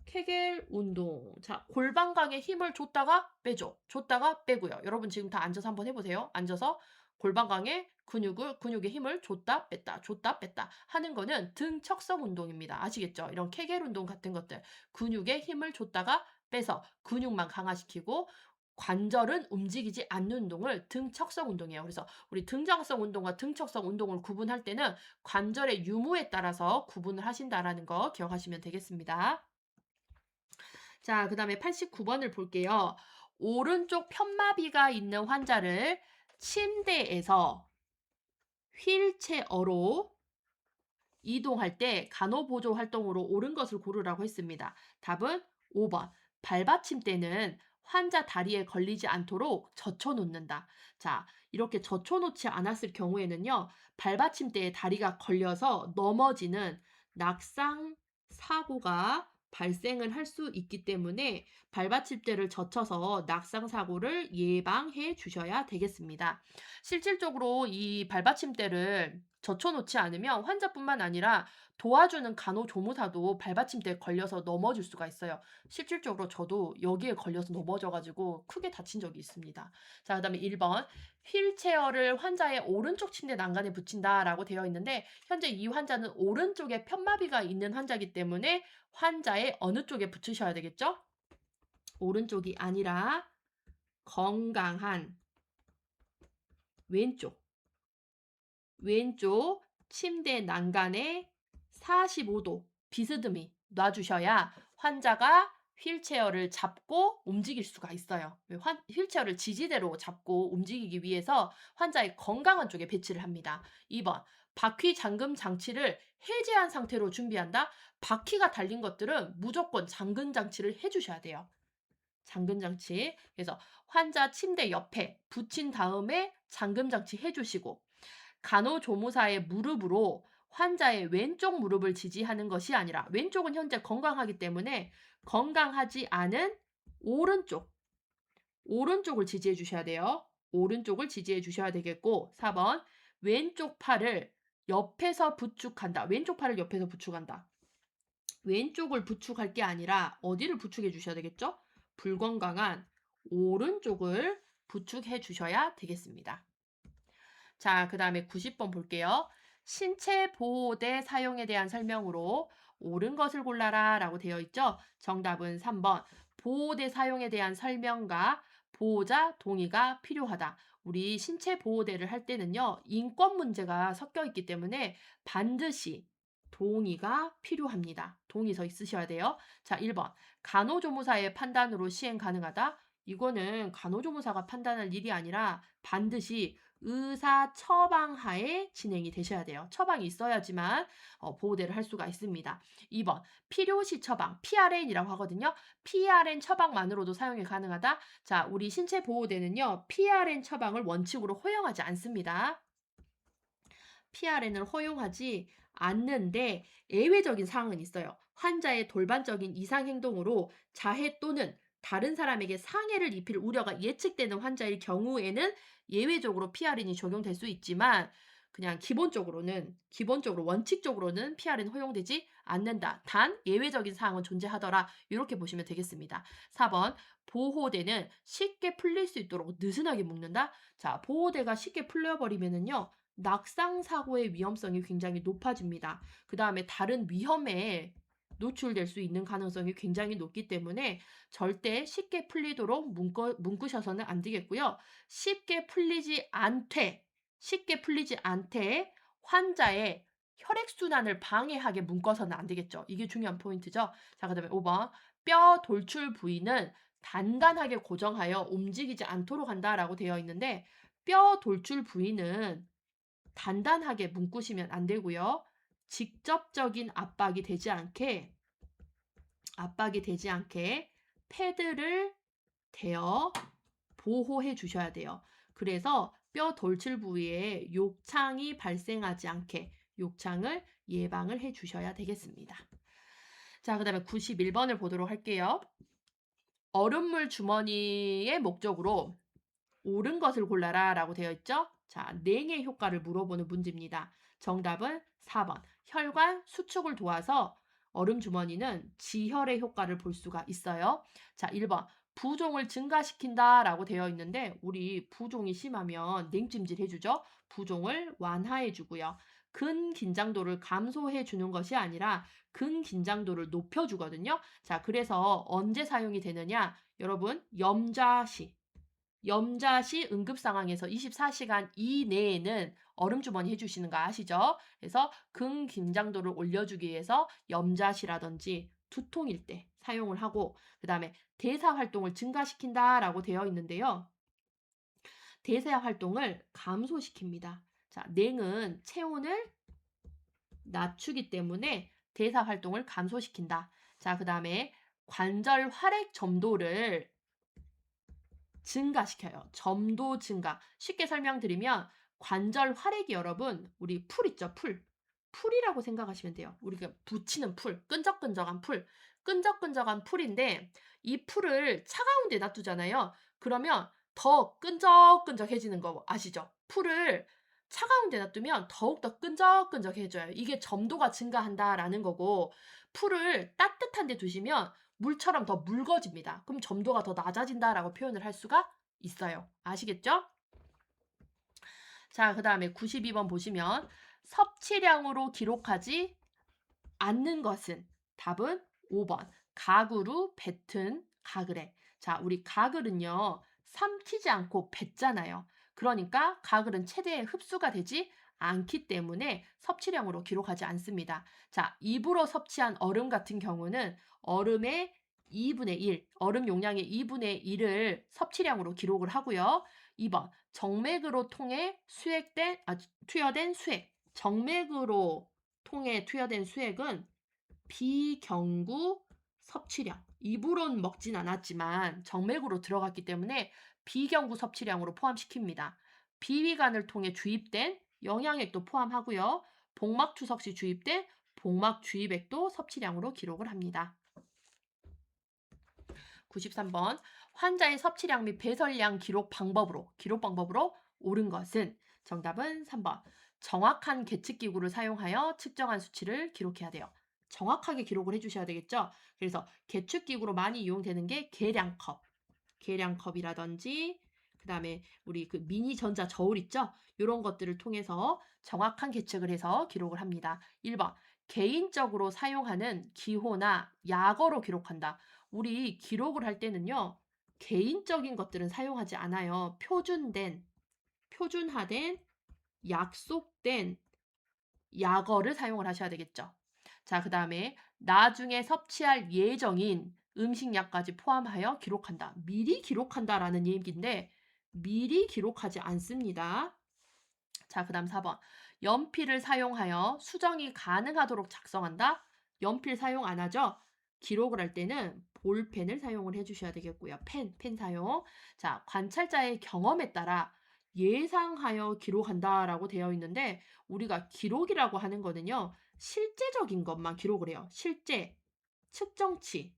케겔 운동. 자, 골반강에 힘을 줬다가 빼줘. 줬다가 빼고요. 여러분 지금 다 앉아서 한번 해보세요. 앉아서 골반강에 근육에 힘을 줬다 뺐다 하는 거는 등척성 운동입니다. 아시겠죠? 이런 케겔 운동 같은 것들. 근육에 힘을 줬다가 빼서 근육만 강화시키고 관절은 움직이지 않는 운동을 등척성 운동이에요. 그래서 우리 등장성 운동과 등척성 운동을 구분할 때는 관절의 유무에 따라서 구분을 하신다라는 거 기억하시면 되겠습니다. 자, 그 다음에 89번을 볼게요. 오른쪽 편마비가 있는 환자를 침대에서 휠체어로 이동할 때 간호보조 활동으로 옳은 것을 고르라고 했습니다. 답은 5번. 발받침대는 환자 다리에 걸리지 않도록 젖혀놓는다. 자, 이렇게 젖혀놓지 않았을 경우에는요, 발받침대에 다리가 걸려서 넘어지는 낙상 사고가 발생을 할 수 있기 때문에 발받침대를 젖혀서 낙상 사고를 예방해 주셔야 되겠습니다. 실질적으로 이 발받침대를 젖혀놓지 않으면 환자뿐만 아니라 도와주는 간호조무사도 발받침대에 걸려서 넘어질 수가 있어요. 실질적으로 저도 여기에 걸려서 넘어져가지고 크게 다친 적이 있습니다. 자, 그 다음에 1번. 휠체어를 환자의 오른쪽 침대 난간에 붙인다라고 되어 있는데 현재 이 환자는 오른쪽에 편마비가 있는 환자이기 때문에 환자의 어느 쪽에 붙이셔야 되겠죠? 오른쪽이 아니라 건강한 왼쪽 침대 난간에 45도 비스듬히 놔주셔야 환자가 휠체어를 잡고 움직일 수가 있어요. 휠체어를 지지대로 잡고 움직이기 위해서 환자의 건강한 쪽에 배치를 합니다. 2번, 바퀴 잠금 장치를 해제한 상태로 준비한다. 바퀴가 달린 것들은 무조건 잠금 장치를 해주셔야 돼요. 잠금 장치. 그래서 환자 침대 옆에 붙인 다음에 잠금 장치 해주시고 간호조무사의 무릎으로 환자의 왼쪽 무릎을 지지하는 것이 아니라 왼쪽은 현재 건강하기 때문에 건강하지 않은 오른쪽을 지지해 주셔야 돼요. 오른쪽을 지지해 주셔야 되겠고 4번 왼쪽 팔을 옆에서 부축한다. 왼쪽 팔을 옆에서 부축한다. 왼쪽을 부축할 게 아니라 어디를 부축해 주셔야 되겠죠? 불건강한 오른쪽을 부축해 주셔야 되겠습니다. 자, 그 다음에 90번 볼게요. 신체 보호대 사용에 대한 설명으로 옳은 것을 골라라 라고 되어 있죠. 정답은 3번. 보호대 사용에 대한 설명과 보호자 동의가 필요하다. 우리 신체 보호대를 할 때는요, 인권 문제가 섞여 있기 때문에 반드시 동의가 필요합니다. 동의서 있으셔야 돼요. 자, 1번. 간호조무사의 판단으로 시행 가능하다. 이거는 간호조무사가 판단할 일이 아니라 반드시 의사 처방하에 진행이 되셔야 돼요. 처방이 있어야지만 보호대를 할 수가 있습니다. 2번 필요시 처방, PRN이라고 하거든요. PRN 처방만으로도 사용이 가능하다. 자, 우리 신체 보호대는요. PRN 처방을 원칙으로 허용하지 않습니다. PRN을 허용하지 않는데 예외적인 사항은 있어요. 환자의 돌반적인 이상 행동으로 자해 또는 다른 사람에게 상해를 입힐 우려가 예측되는 환자일 경우에는 예외적으로 PRN이 적용될 수 있지만 그냥 기본적으로 원칙적으로는 PRN 허용되지 않는다. 단 예외적인 사항은 존재하더라. 이렇게 보시면 되겠습니다. 4번 보호대는 쉽게 풀릴 수 있도록 느슨하게 묶는다. 자, 보호대가 쉽게 풀려버리면은요. 낙상 사고의 위험성이 굉장히 높아집니다. 그 다음에 다른 위험에 노출될 수 있는 가능성이 굉장히 높기 때문에 절대 쉽게 풀리도록 묶으셔서는 안 되겠고요. 쉽게 풀리지 않되 환자의 혈액순환을 방해하게 묶어서는 안 되겠죠. 이게 중요한 포인트죠. 자, 그 다음에 5번 뼈 돌출 부위는 단단하게 고정하여 움직이지 않도록 한다라고 되어 있는데 뼈 돌출 부위는 단단하게 묶으시면 안 되고요. 직접적인 압박이 되지 않게 패드를 대어 보호해 주셔야 돼요. 그래서 뼈 돌출 부위에 욕창이 발생하지 않게 욕창을 예방을 해 주셔야 되겠습니다. 자, 그 다음에 91번을 보도록 할게요. 얼음물 주머니의 목적으로 옳은 것을 골라라 라고 되어 있죠. 자, 냉의 효과를 물어보는 문제입니다. 정답은 4번. 혈관 수축을 도와서 얼음 주머니는 지혈의 효과를 볼 수가 있어요. 자, 1번. 부종을 증가시킨다 라고 되어 있는데 우리 부종이 심하면 냉찜질 해주죠. 부종을 완화해 주고요. 근긴장도를 감소해 주는 것이 아니라 근긴장도를 높여 주거든요. 자, 그래서 언제 사용이 되느냐? 여러분, 염자시 응급 상황에서 24시간 이내에는 얼음 주머니 해주시는 거 아시죠? 그래서 근긴장도를 올려주기 위해서 염자시라든지 두통일 때 사용을 하고 그 다음에 대사 활동을 증가시킨다라고 되어 있는데요. 대사 활동을 감소시킵니다. 자, 냉은 체온을 낮추기 때문에 대사 활동을 감소시킨다. 자, 그 다음에 관절 활액 점도를 증가시켜요. 점도 증가. 쉽게 설명드리면 관절 활액이 여러분 우리 풀 있죠. 풀이라고 생각하시면 돼요. 우리가 붙이는 풀, 끈적끈적한 풀인데 이 풀을 차가운 데 놔두잖아요. 그러면 더 끈적끈적해지는 거 아시죠? 풀을 차가운 데 놔두면 더욱더 끈적끈적해져요. 이게 점도가 증가한다라는 거고 풀을 따뜻한 데 두시면 물처럼 더 묽어집니다. 그럼 점도가 더 낮아진다라고 표현을 할 수가 있어요. 아시겠죠? 자, 그 다음에 92번 보시면 섭취량으로 기록하지 않는 것은 답은 5번. 가글로 뱉은 가글에. 자, 우리 가글은요. 삼키지 않고 뱉잖아요. 그러니까 가글은 최대의 흡수가 되지 않기 때문에 섭취량으로 기록하지 않습니다. 자, 입으로 섭취한 얼음 같은 경우는 얼음의 2분의 1, 얼음 용량의 2분의 1을 섭취량으로 기록을 하고요. 2번, 정맥으로 통해 투여된 수액. 정맥으로 통해 투여된 수액은 비경구 섭취량. 입으로는 먹진 않았지만 정맥으로 들어갔기 때문에 비경구 섭취량으로 포함시킵니다. 비위관을 통해 주입된 영양액도 포함하고요. 복막 투석 시 주입된 복막 주입액도 섭취량으로 기록을 합니다. 93번 환자의 섭취량 및 배설량 기록 방법으로 옳은 것은 정답은 3번. 정확한 계측기구를 사용하여 측정한 수치를 기록해야 돼요. 정확하게 기록을 해주셔야 되겠죠? 그래서 계측기구로 많이 이용되는 게 계량컵, 계량컵이라든지 그 다음에 우리 그 미니 전자 저울 있죠? 이런 것들을 통해서 정확한 계측을 해서 기록을 합니다. 1번 개인적으로 사용하는 기호나 약어로 기록한다. 우리 기록을 할 때는요. 개인적인 것들은 사용하지 않아요. 표준화된, 약속된 약어를 사용을 하셔야 되겠죠. 자, 그 다음에 나중에 섭취할 예정인 음식약까지 포함하여 기록한다. 미리 기록한다라는 얘기인데 미리 기록하지 않습니다. 자, 그 다음 4번. 연필을 사용하여 수정이 가능하도록 작성한다. 연필 사용 안 하죠? 기록을 할 때는 볼펜을 사용을 해주셔야 되겠고요. 펜 사용. 자, 관찰자의 경험에 따라 예상하여 기록한다라고 되어 있는데 우리가 기록이라고 하는 거는요. 실제적인 것만 기록을 해요. 실제, 측정치를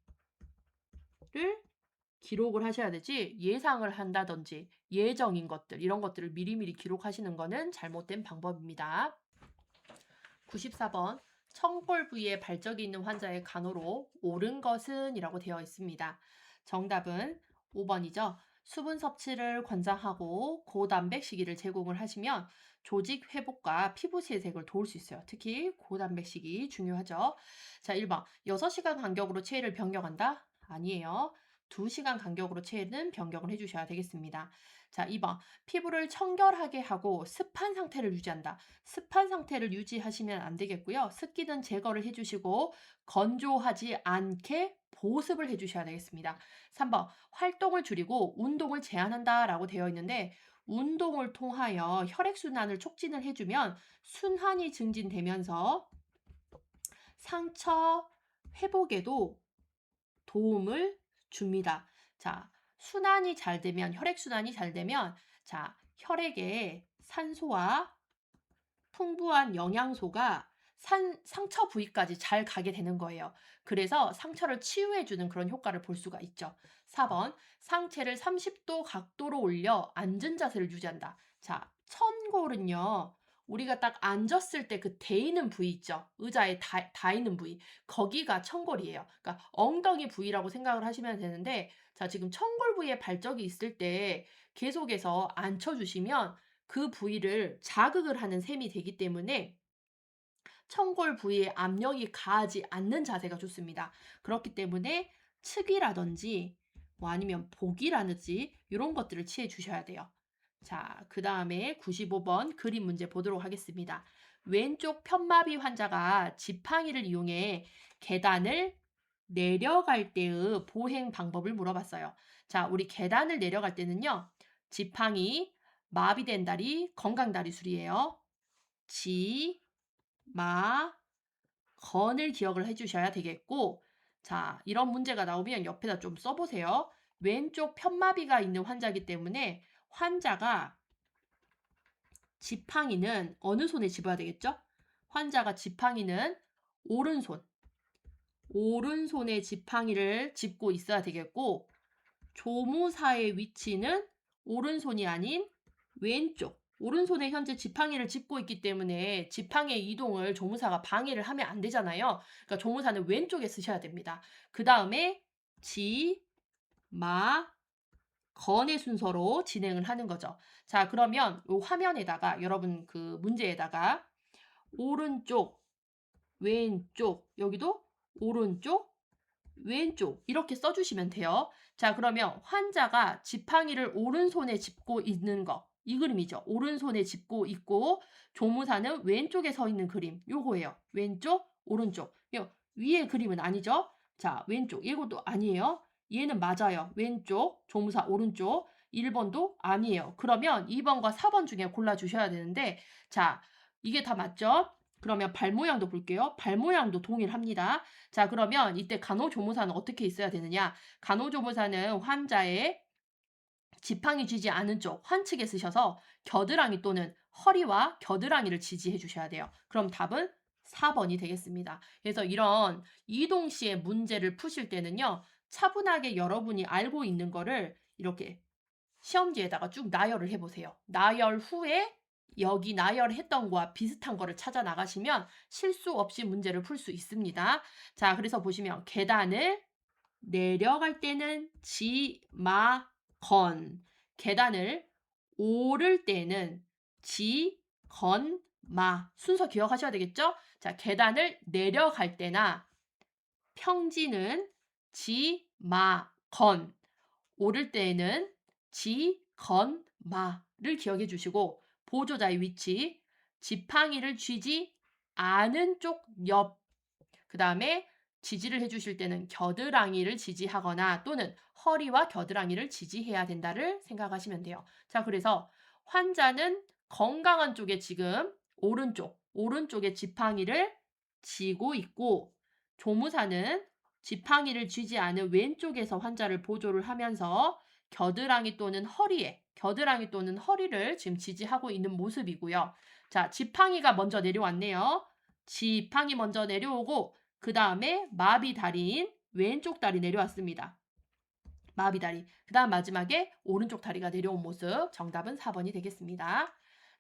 기록을 하셔야 되지 예상을 한다든지 예정인 것들 이런 것들을 미리미리 기록하시는 거는 잘못된 방법입니다. 94번 청골 부위에 발적이 있는 환자의 간호로 옳은 것은 이라고 되어 있습니다. 정답은 5번이죠. 수분 섭취를 권장하고 고단백 식이를 제공을 하시면 조직 회복과 피부 재생을 도울 수 있어요. 특히 고단백 식이 중요하죠. 자, 1번 6시간 간격으로 체위를 변경한다? 아니에요. 2시간 간격으로 체위는 변경을 해주셔야 되겠습니다. 자, 2번 피부를 청결하게 하고 습한 상태를 유지한다. 습한 상태를 유지하시면 안 되겠고요. 습기는 제거를 해주시고 건조하지 않게 보습을 해주셔야 되겠습니다. 3번 활동을 줄이고 운동을 제한한다라고 되어 있는데 운동을 통하여 혈액순환을 촉진을 해주면 순환이 증진되면서 상처 회복에도 도움을 줍니다. 자, 순환이 잘 되면 혈액순환이 잘 되면 자, 혈액에 산소와 풍부한 영양소가 상처 부위까지 잘 가게 되는 거예요. 그래서 상처를 치유해주는 그런 효과를 볼 수가 있죠. 4번, 상체를 30도 각도로 올려 앉은 자세를 유지한다. 자, 천골은요, 우리가 딱 앉았을 때 그 대이는 부위 있죠. 의자에 닿이는 부위. 거기가 천골이에요. 그러니까 엉덩이 부위라고 생각을 하시면 되는데, 자, 지금 천골 부위에 발적이 있을 때 계속해서 앉혀주시면 그 부위를 자극을 하는 셈이 되기 때문에 청골 부위에 압력이 가하지 않는 자세가 좋습니다. 그렇기 때문에 측이라든지 뭐 아니면 복이라든지 이런 것들을 취해 주셔야 돼요. 자, 그 다음에 95번 그림 문제 보도록 하겠습니다. 왼쪽 편마비 환자가 지팡이를 이용해 계단을 내려갈 때의 보행 방법을 물어봤어요. 자, 우리 계단을 내려갈 때는요. 지팡이, 마비된 다리, 건강 다리술이에요. 지, 마, 건을 기억을 해주셔야 되겠고, 자, 이런 문제가 나오면 옆에다 좀 써보세요. 왼쪽 편마비가 있는 환자이기 때문에 환자가 지팡이는 어느 손에 집어야 되겠죠? 환자가 지팡이는 오른손, 오른손에 지팡이를 짚고 있어야 되겠고, 조무사의 위치는 오른손이 아닌 왼쪽, 오른손에 현재 지팡이를 짚고 있기 때문에 지팡이의 이동을 조무사가 방해를 하면 안 되잖아요. 그러니까 조무사는 왼쪽에 쓰셔야 됩니다. 그 다음에 지, 마, 건의 순서로 진행을 하는 거죠. 자, 그러면 이 화면에다가 여러분 그 문제에다가 오른쪽, 왼쪽, 여기도 오른쪽, 왼쪽 이렇게 써주시면 돼요. 자, 그러면 환자가 지팡이를 오른손에 짚고 있는 거, 이 그림이죠. 오른손에 짚고 있고 조무사는 왼쪽에 서 있는 그림, 요거예요. 왼쪽, 오른쪽. 위에 그림은 아니죠. 자, 왼쪽, 이것도 아니에요. 얘는 맞아요. 왼쪽, 조무사 오른쪽. 1번도 아니에요. 그러면 2번과 4번 중에 골라주셔야 되는데 자, 이게 다 맞죠? 그러면 발 모양도 볼게요. 발 모양도 동일합니다. 자, 그러면 이때 간호조무사는 어떻게 있어야 되느냐? 간호조무사는 환자의 지팡이 쥐지 않은 쪽 환측에 쓰셔서 겨드랑이 또는 허리와 겨드랑이를 지지해 주셔야 돼요. 그럼 답은 4번이 되겠습니다. 그래서 이런 이동 시의 문제를 푸실 때는요. 차분하게 여러분이 알고 있는 거를 이렇게 시험지에다가 쭉 나열을 해보세요. 나열 후에 여기 나열했던 거와 비슷한 거를 찾아 나가시면 실수 없이 문제를 풀 수 있습니다. 자, 그래서 보시면 계단을 내려갈 때는 지, 마, 건. 계단을 오를 때는 지, 건, 마. 순서 기억하셔야 되겠죠? 자, 계단을 내려갈 때나 평지는 지, 마, 건. 오를 때에는 지, 건, 마를 기억해 주시고 보조자의 위치, 지팡이를 쥐지 않은 쪽 옆, 그 다음에 지지를 해주실 때는 겨드랑이를 지지하거나 또는 허리와 겨드랑이를 지지해야 된다를 생각하시면 돼요. 자, 그래서 환자는 건강한 쪽에 지금 오른쪽에 지팡이를 쥐고 있고 조무사는 지팡이를 쥐지 않은 왼쪽에서 환자를 보조를 하면서 겨드랑이 또는 허리를 지금 지지하고 있는 모습이고요. 자, 지팡이가 먼저 내려왔네요. 지팡이 먼저 내려오고 그 다음에 마비 다리인 왼쪽 다리 내려왔습니다. 마비 다리. 그 다음 마지막에 오른쪽 다리가 내려온 모습. 정답은 4번이 되겠습니다.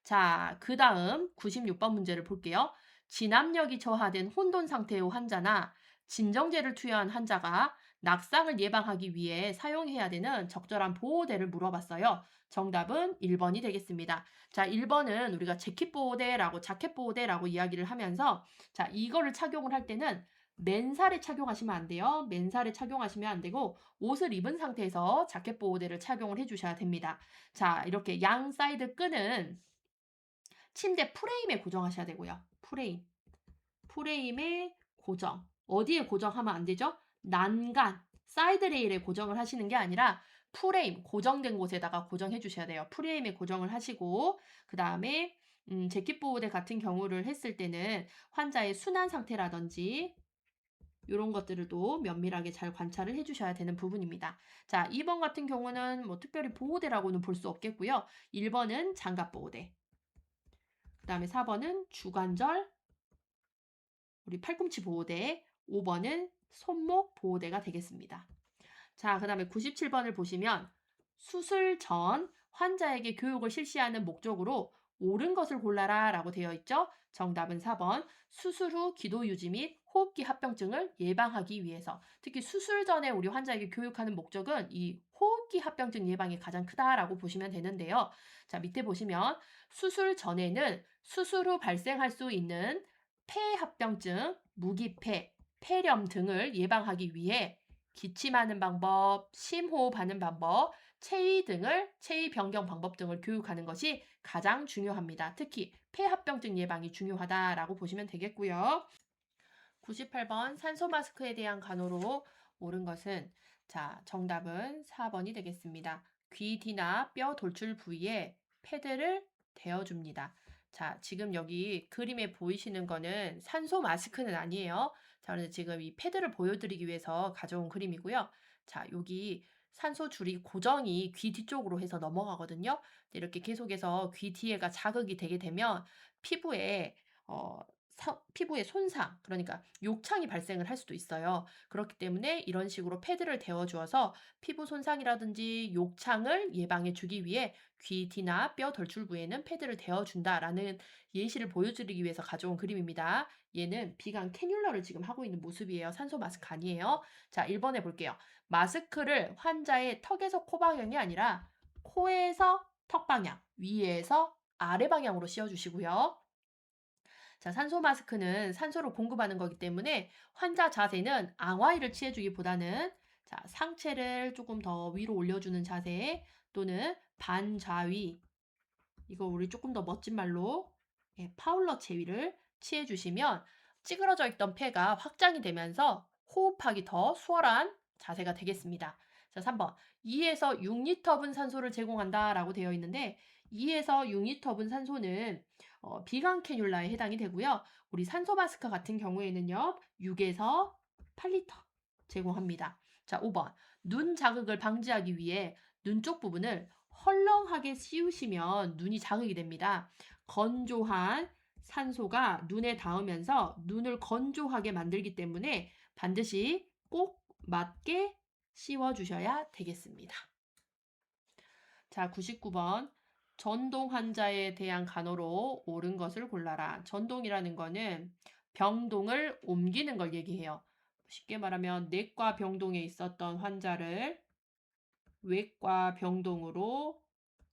자, 그 다음 96번 문제를 볼게요. 진압력이 저하된 혼돈 상태의 환자나 진정제를 투여한 환자가 낙상을 예방하기 위해 사용해야 되는 적절한 보호대를 물어봤어요. 정답은 1번이 되겠습니다. 자, 1번은 우리가 재킷 보호대라고 자켓 보호대라고 이야기를 하면서 자, 이거를 착용을 할 때는 맨살에 착용하시면 안 돼요. 맨살에 착용하시면 안 되고 옷을 입은 상태에서 자켓 보호대를 착용을 해주셔야 됩니다. 자, 이렇게 양 사이드 끈은 침대 프레임에 고정하셔야 되고요. 프레임에 고정. 어디에 고정하면 안 되죠? 난간, 사이드 레일에 고정을 하시는 게 아니라 프레임, 고정된 곳에다가 고정해 주셔야 돼요. 프레임에 고정을 하시고 그 다음에 재킷 보호대 같은 경우를 했을 때는 환자의 순환 상태라든지 이런 것들을 또 면밀하게 잘 관찰을 해주셔야 되는 부분입니다. 자, 2번 같은 경우는 뭐 특별히 보호대라고는 볼 수 없겠고요. 1번은 장갑 보호대. 그 다음에 4번은 주관절, 우리 팔꿈치 보호대, 5번은 손목 보호대가 되겠습니다. 자, 그 다음에 97번을 보시면 수술 전 환자에게 교육을 실시하는 목적으로 옳은 것을 골라라 라고 되어 있죠. 정답은 4번 수술 후 기도 유지 및 호흡기 합병증을 예방하기 위해서. 특히 수술 전에 우리 환자에게 교육하는 목적은 이 호흡기 합병증 예방이 가장 크다라고 보시면 되는데요. 자, 밑에 보시면 수술 전에는 수술 후 발생할 수 있는 폐합병증, 무기폐, 폐렴 등을 예방하기 위해 기침하는 방법, 심호흡하는 방법, 체위 변경 방법 등을 교육하는 것이 가장 중요합니다. 특히 폐합병증 예방이 중요하다라고 보시면 되겠고요. 98번 산소 마스크에 대한 간호로 옳은 것은 자, 정답은 4번이 되겠습니다. 귀 뒤나 뼈 돌출 부위에 패드를 대어줍니다. 자, 지금 여기 그림에 보이시는 거는 산소 마스크는 아니에요. 자, 그래서 지금 이 패드를 보여드리기 위해서 가져온 그림이고요. 자, 여기 산소 줄이 고정이 귀 뒤쪽으로 해서 넘어가거든요. 이렇게 계속해서 귀 뒤에가 자극이 되게 되면 피부에 피부의 손상, 그러니까 욕창이 발생을 할 수도 있어요. 그렇기 때문에 이런 식으로 패드를 대어주어서 피부 손상이라든지 욕창을 예방해 주기 위해 귀 뒤나 뼈 돌출 부에는 패드를 대어준다라는 예시를 보여드리기 위해서 가져온 그림입니다. 얘는 비강 캐뉼러를 지금 하고 있는 모습이에요. 산소 마스크 아니에요. 자, 1번에 볼게요. 마스크를 환자의 턱에서 코 방향이 아니라 코에서 턱 방향, 위에서 아래 방향으로 씌워주시고요. 자, 산소 마스크는 산소를 공급하는 거기 때문에 환자 자세는 앙화위를 취해주기보다는 자, 상체를 조금 더 위로 올려주는 자세 또는 반좌위, 이거 우리 조금 더 멋진 말로 파울러 체위를 취해주시면 찌그러져 있던 폐가 확장이 되면서 호흡하기 더 수월한 자세가 되겠습니다. 자, 3번 2에서 6리터분 산소를 제공한다 라고 되어 있는데 2에서 6리터분 산소는 비강 캐뉼라에 해당이 되고요. 우리 산소 마스크 같은 경우에는요. 6에서 8리터 제공합니다. 자, 5번 눈 자극을 방지하기 위해 눈 쪽 부분을 헐렁하게 씌우시면 눈이 자극이 됩니다. 건조한 산소가 눈에 닿으면서 눈을 건조하게 만들기 때문에 반드시 꼭 맞게 씌워주셔야 되겠습니다. 자, 99번 전동 환자에 대한 간호로 옳은 것을 골라라. 전동이라는 거는 병동을 옮기는 걸 얘기해요. 쉽게 말하면 내과 병동에 있었던 환자를 외과 병동으로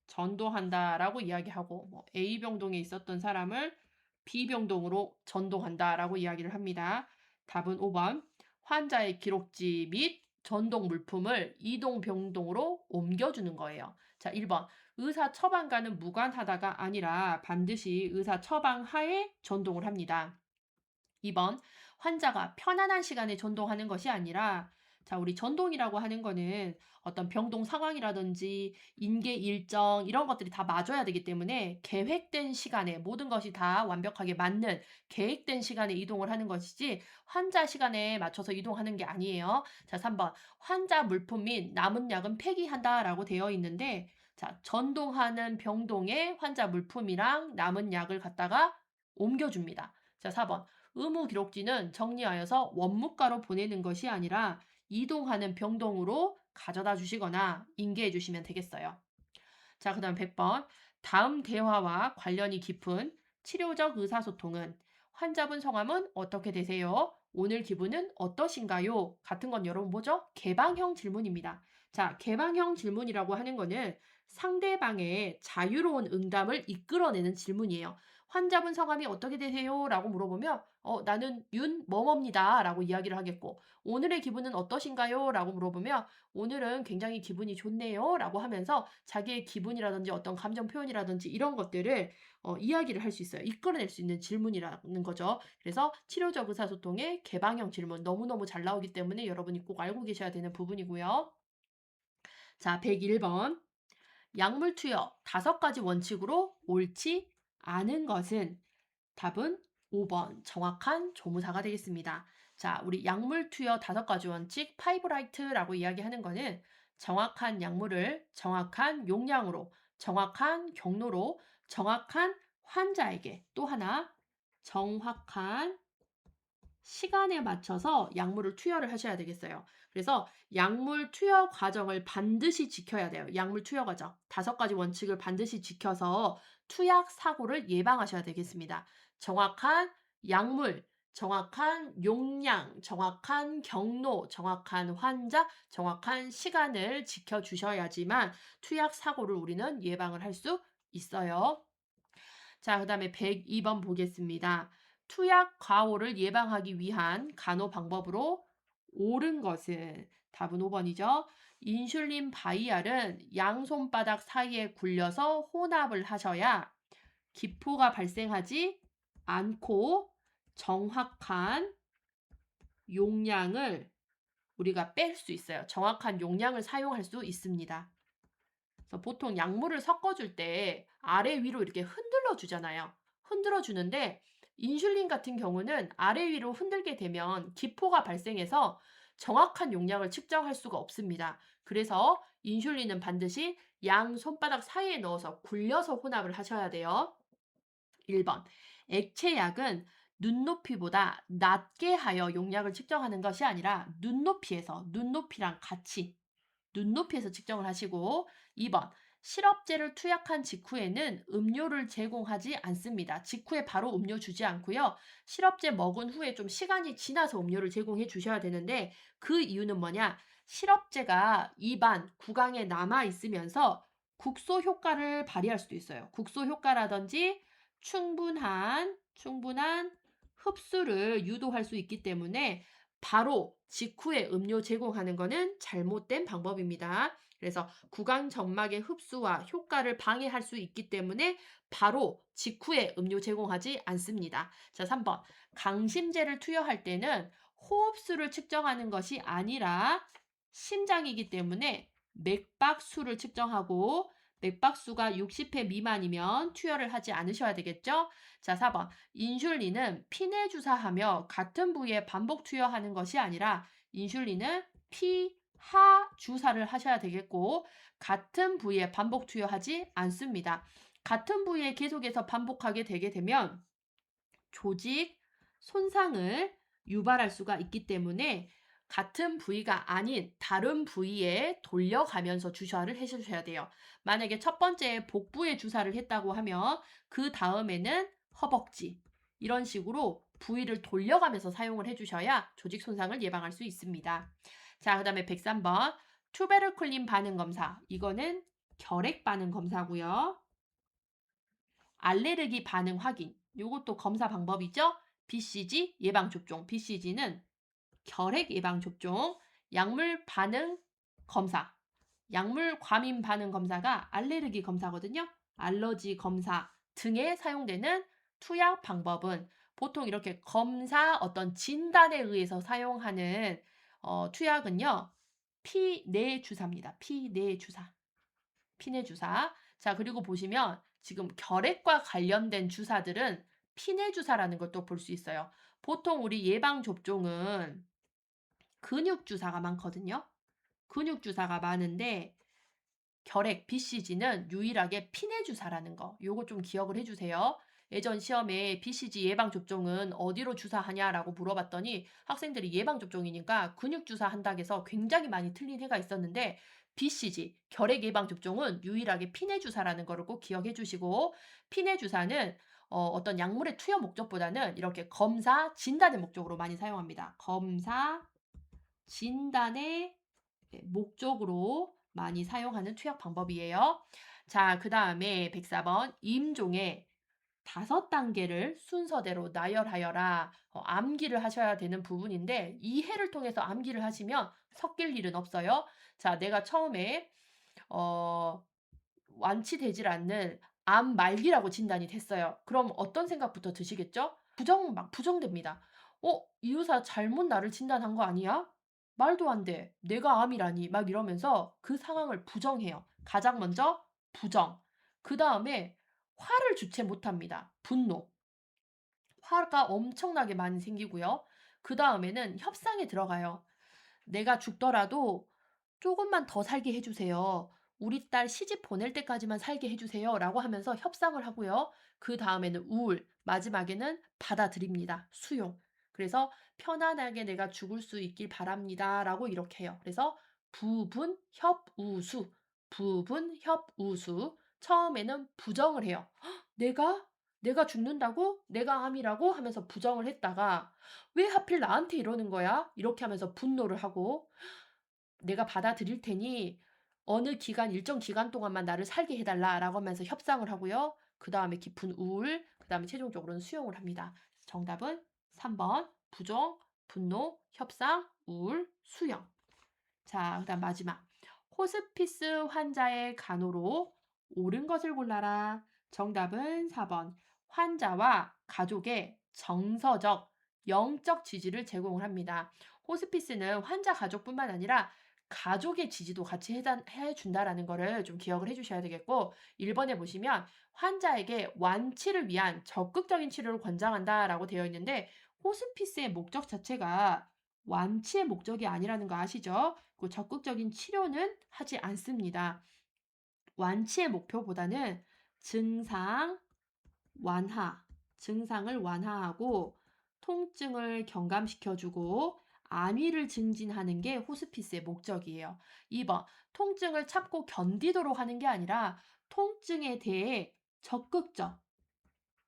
전도한다라고 이야기하고 A 병동에 있었던 사람을 B 병동으로 전동한다라고 이야기를 합니다. 답은 5번. 환자의 기록지 및 전동 물품을 이동 병동으로 옮겨주는 거예요. 자, 1번. 의사 처방과는 무관하다가 아니라 반드시 의사 처방 하에 전동을 합니다. 2번. 환자가 편안한 시간에 전동하는 것이 아니라 자, 우리 전동이라고 하는 거는 어떤 병동 상황이라든지 인계 일정 이런 것들이 다 맞아야 되기 때문에 계획된 시간에 모든 것이 다 완벽하게 맞는 계획된 시간에 이동을 하는 것이지 환자 시간에 맞춰서 이동하는 게 아니에요. 자, 3번. 환자 물품 및 남은 약은 폐기한다라고 되어 있는데 자, 전동하는 병동에 환자 물품이랑 남은 약을 갖다가 옮겨줍니다. 자, 4번. 의무 기록지는 정리하여서 원무과로 보내는 것이 아니라 이동하는 병동으로 가져다 주시거나 인계해 주시면 되겠어요. 자, 그 다음 100번. 다음 대화와 관련이 깊은 치료적 의사소통은 환자분 성함은 어떻게 되세요? 오늘 기분은 어떠신가요? 같은 건 여러분 뭐죠? 개방형 질문입니다. 자, 개방형 질문이라고 하는 거는 상대방의 자유로운 응답을 이끌어내는 질문이에요. 환자분 성함이 어떻게 되세요? 라고 물어보면 나는 윤뭐뭐입니다 라고 이야기를 하겠고 오늘의 기분은 어떠신가요? 라고 물어보면 오늘은 굉장히 기분이 좋네요 라고 하면서 자기의 기분이라든지 어떤 감정 표현이라든지 이런 것들을 이야기를 할 수 있어요. 이끌어낼 수 있는 질문이라는 거죠. 그래서 치료적 의사소통의 개방형 질문 너무너무 잘 나오기 때문에 여러분이 꼭 알고 계셔야 되는 부분이고요. 자, 101번. 약물 투여 5가지 원칙으로 옳지 않은 것은 답은 5번 정확한 조무사가 되겠습니다. 자, 우리 약물 투여 5가지 원칙 파이브라이트라고 이야기하는 거는 정확한 약물을 정확한 용량으로 정확한 경로로 정확한 환자에게 또 하나 정확한 시간에 맞춰서 약물을 투여를 하셔야 되겠어요. 그래서 약물 투여 과정을 반드시 지켜야 돼요. 약물 투여 과정. 5가지 원칙을 반드시 지켜서 투약 사고를 예방하셔야 되겠습니다. 정확한 약물, 정확한 용량, 정확한 경로, 정확한 환자, 정확한 시간을 지켜주셔야지만 투약 사고를 우리는 예방을 할 수 있어요. 자, 그 다음에 102번 보겠습니다. 투약 과오를 예방하기 위한 간호 방법으로 옳은 것은 답은 5번이죠. 인슐린 바이알은 양손바닥 사이에 굴려서 혼합을 하셔야 기포가 발생하지 않고 정확한 용량을 우리가 뺄 수 있어요. 정확한 용량을 사용할 수 있습니다. 그래서 보통 약물을 섞어줄 때 아래 위로 이렇게 흔들어 주잖아요. 흔들어 주는데 인슐린 같은 경우는 아래 위로 흔들게 되면 기포가 발생해서 정확한 용량을 측정할 수가 없습니다. 그래서 인슐린은 반드시 양 손바닥 사이에 넣어서 굴려서 혼합을 하셔야 돼요. 1번. 액체약은 눈높이보다 낮게 하여 용량을 측정하는 것이 아니라 눈높이랑 같이 눈높이에서 측정을 하시고 2번. 실업제를 투약한 직후에는 음료를 제공하지 않습니다. 직후에 바로 음료 주지 않고요. 실업제 먹은 후에 좀 시간이 지나서 음료를 제공해 주셔야 되는데 그 이유는 뭐냐? 실업제가 입안, 구강에 남아 있으면서 국소 효과를 발휘할 수도 있어요. 국소 효과라든지 충분한 흡수를 유도할 수 있기 때문에 바로 직후에 음료 제공하는 것은 잘못된 방법입니다. 그래서 구강 점막의 흡수와 효과를 방해할 수 있기 때문에 바로 직후에 음료 제공하지 않습니다. 자, 3번. 강심제를 투여할 때는 호흡수를 측정하는 것이 아니라 심장이기 때문에 맥박수를 측정하고 맥박수가 60회 미만이면 투여를 하지 않으셔야 되겠죠? 자, 4번. 인슐린은 피내 주사하며 같은 부위에 반복 투여하는 것이 아니라 인슐린은 피하 주사를 하셔야 되겠고 같은 부위에 반복 투여하지 않습니다. 같은 부위에 계속해서 반복하게 되게 되면 조직 손상을 유발할 수가 있기 때문에 같은 부위가 아닌 다른 부위에 돌려가면서 주사를 해 주셔야 돼요. 만약에 첫 번째 복부에 주사를 했다고 하면 그 다음에는 허벅지 이런 식으로 부위를 돌려가면서 사용을 해 주셔야 조직 손상을 예방할 수 있습니다. 자, 그다음에 103번 투베르클린 반응 검사. 이거는 결핵 반응 검사고요. 알레르기 반응 확인. 요것도 검사 방법이죠. BCG 예방 접종. BCG는 결핵 예방 접종, 약물 반응 검사, 약물 과민 반응 검사가 알레르기 검사거든요. 알러지 검사 등에 사용되는 투약 방법은 보통 이렇게 검사 어떤 진단에 의해서 사용하는 투약은요. 피내 주사입니다. 피내 주사. 피내 주사. 자, 그리고 보시면 지금 결핵과 관련된 주사들은 피내 주사라는 걸 또 볼 수 있어요. 보통 우리 예방 접종은 근육 주사가 많거든요. 근육 주사가 많은데 결핵 BCG는 유일하게 피내 주사라는 거. 요거 좀 기억을 해 주세요. 예전 시험에 BCG 예방 접종은 어디로 주사하냐라고 물어봤더니 학생들이 예방 접종이니까 근육 주사 한다고 해서 굉장히 많이 틀린 해가 있었는데 BCG 결핵 예방 접종은 유일하게 피내 주사라는 거를 꼭 기억해 주시고 피내 주사는 어떤 약물의 투여 목적보다는 이렇게 검사, 진단의 목적으로 많이 사용합니다. 검사, 진단의 목적으로 많이 사용하는 투약 방법이에요. 자, 그 다음에 104번 임종의 5단계를 순서대로 나열하여라. 암기를 하셔야 되는 부분인데 이 해를 통해서 암기를 하시면 섞일 일은 없어요. 자, 내가 처음에 어, 완치되질 않는 암 말기라고 진단이 됐어요. 그럼 어떤 생각부터 드시겠죠? 막 부정됩니다. 이 의사 잘못 나를 진단한 거 아니야? 말도 안 돼. 내가 암이라니. 막 이러면서 그 상황을 부정해요. 가장 먼저 부정. 그 다음에 화를 주체 못합니다. 분노. 화가 엄청나게 많이 생기고요. 그 다음에는 협상에 들어가요. 내가 죽더라도 조금만 더 살게 해주세요. 우리 딸 시집 보낼 때까지만 살게 해주세요. 라고 하면서 협상을 하고요. 그 다음에는 우울, 마지막에는 받아들입니다. 수용. 그래서 편안하게 내가 죽을 수 있길 바랍니다. 라고 이렇게 해요. 그래서 부분, 협, 우수. 부분, 협, 우수. 처음에는 부정을 해요. "헉, 내가 죽는다고? 내가 암이라고? 하면서 부정을 했다가 왜 하필 나한테 이러는 거야? 이렇게 하면서 분노를 하고 내가 받아들일 테니 어느 기간, 일정 기간 동안만 나를 살게 해달라라고 하면서 협상을 하고요. 그 다음에 깊은 우울, 그 다음에 최종적으로는 수용을 합니다. 정답은 3번 부정, 분노, 협상, 우울, 수용. 자, 그 다음 마지막. 호스피스 환자의 간호로 옳은 것을 골라라. 정답은 4번. 환자와 가족의 정서적, 영적 지지를 제공을 합니다. 호스피스는 환자 가족뿐만 아니라 가족의 지지도 같이 해준다라는 거를 좀 기억을 해주셔야 되겠고 1번에 보시면 환자에게 완치를 위한 적극적인 치료를 권장한다라고 되어 있는데 호스피스의 목적 자체가 완치의 목적이 아니라는 거 아시죠? 그 적극적인 치료는 하지 않습니다. 완치의 목표보다는 증상 완화, 증상을 완화하고 통증을 경감시켜주고 안위를 증진하는 게 호스피스의 목적이에요. 2번, 통증을 참고 견디도록 하는 게 아니라 통증에 대해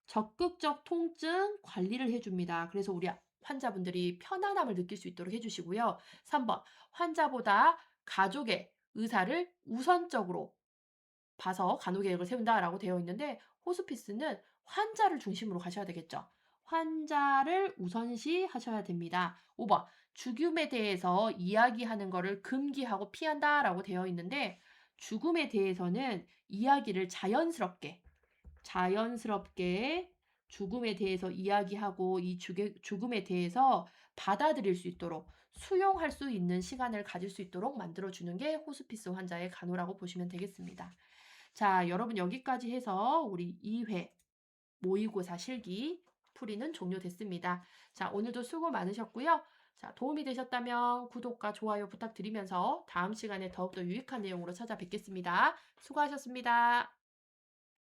적극적 통증 관리를 해줍니다. 그래서 우리 환자분들이 편안함을 느낄 수 있도록 해주시고요. 3번, 환자보다 가족의 의사를 우선적으로 봐서 간호계획을 세운다라고 되어 있는데 호스피스는 환자를 중심으로 가셔야 되겠죠. 환자를 우선시 하셔야 됩니다. 5번, 죽음에 대해서 이야기하는 것을 금기하고 피한다라고 되어 있는데 죽음에 대해서는 이야기를 자연스럽게 죽음에 대해서 이야기하고 이 죽음에 대해서 받아들일 수 있도록 수용할 수 있는 시간을 가질 수 있도록 만들어주는 게 호스피스 환자의 간호라고 보시면 되겠습니다. 자, 여러분 여기까지 해서 우리 2회 모의고사 실기 풀이는 종료됐습니다. 자, 오늘도 수고 많으셨고요. 자, 도움이 되셨다면 구독과 좋아요 부탁드리면서 다음 시간에 더욱더 유익한 내용으로 찾아뵙겠습니다. 수고하셨습니다.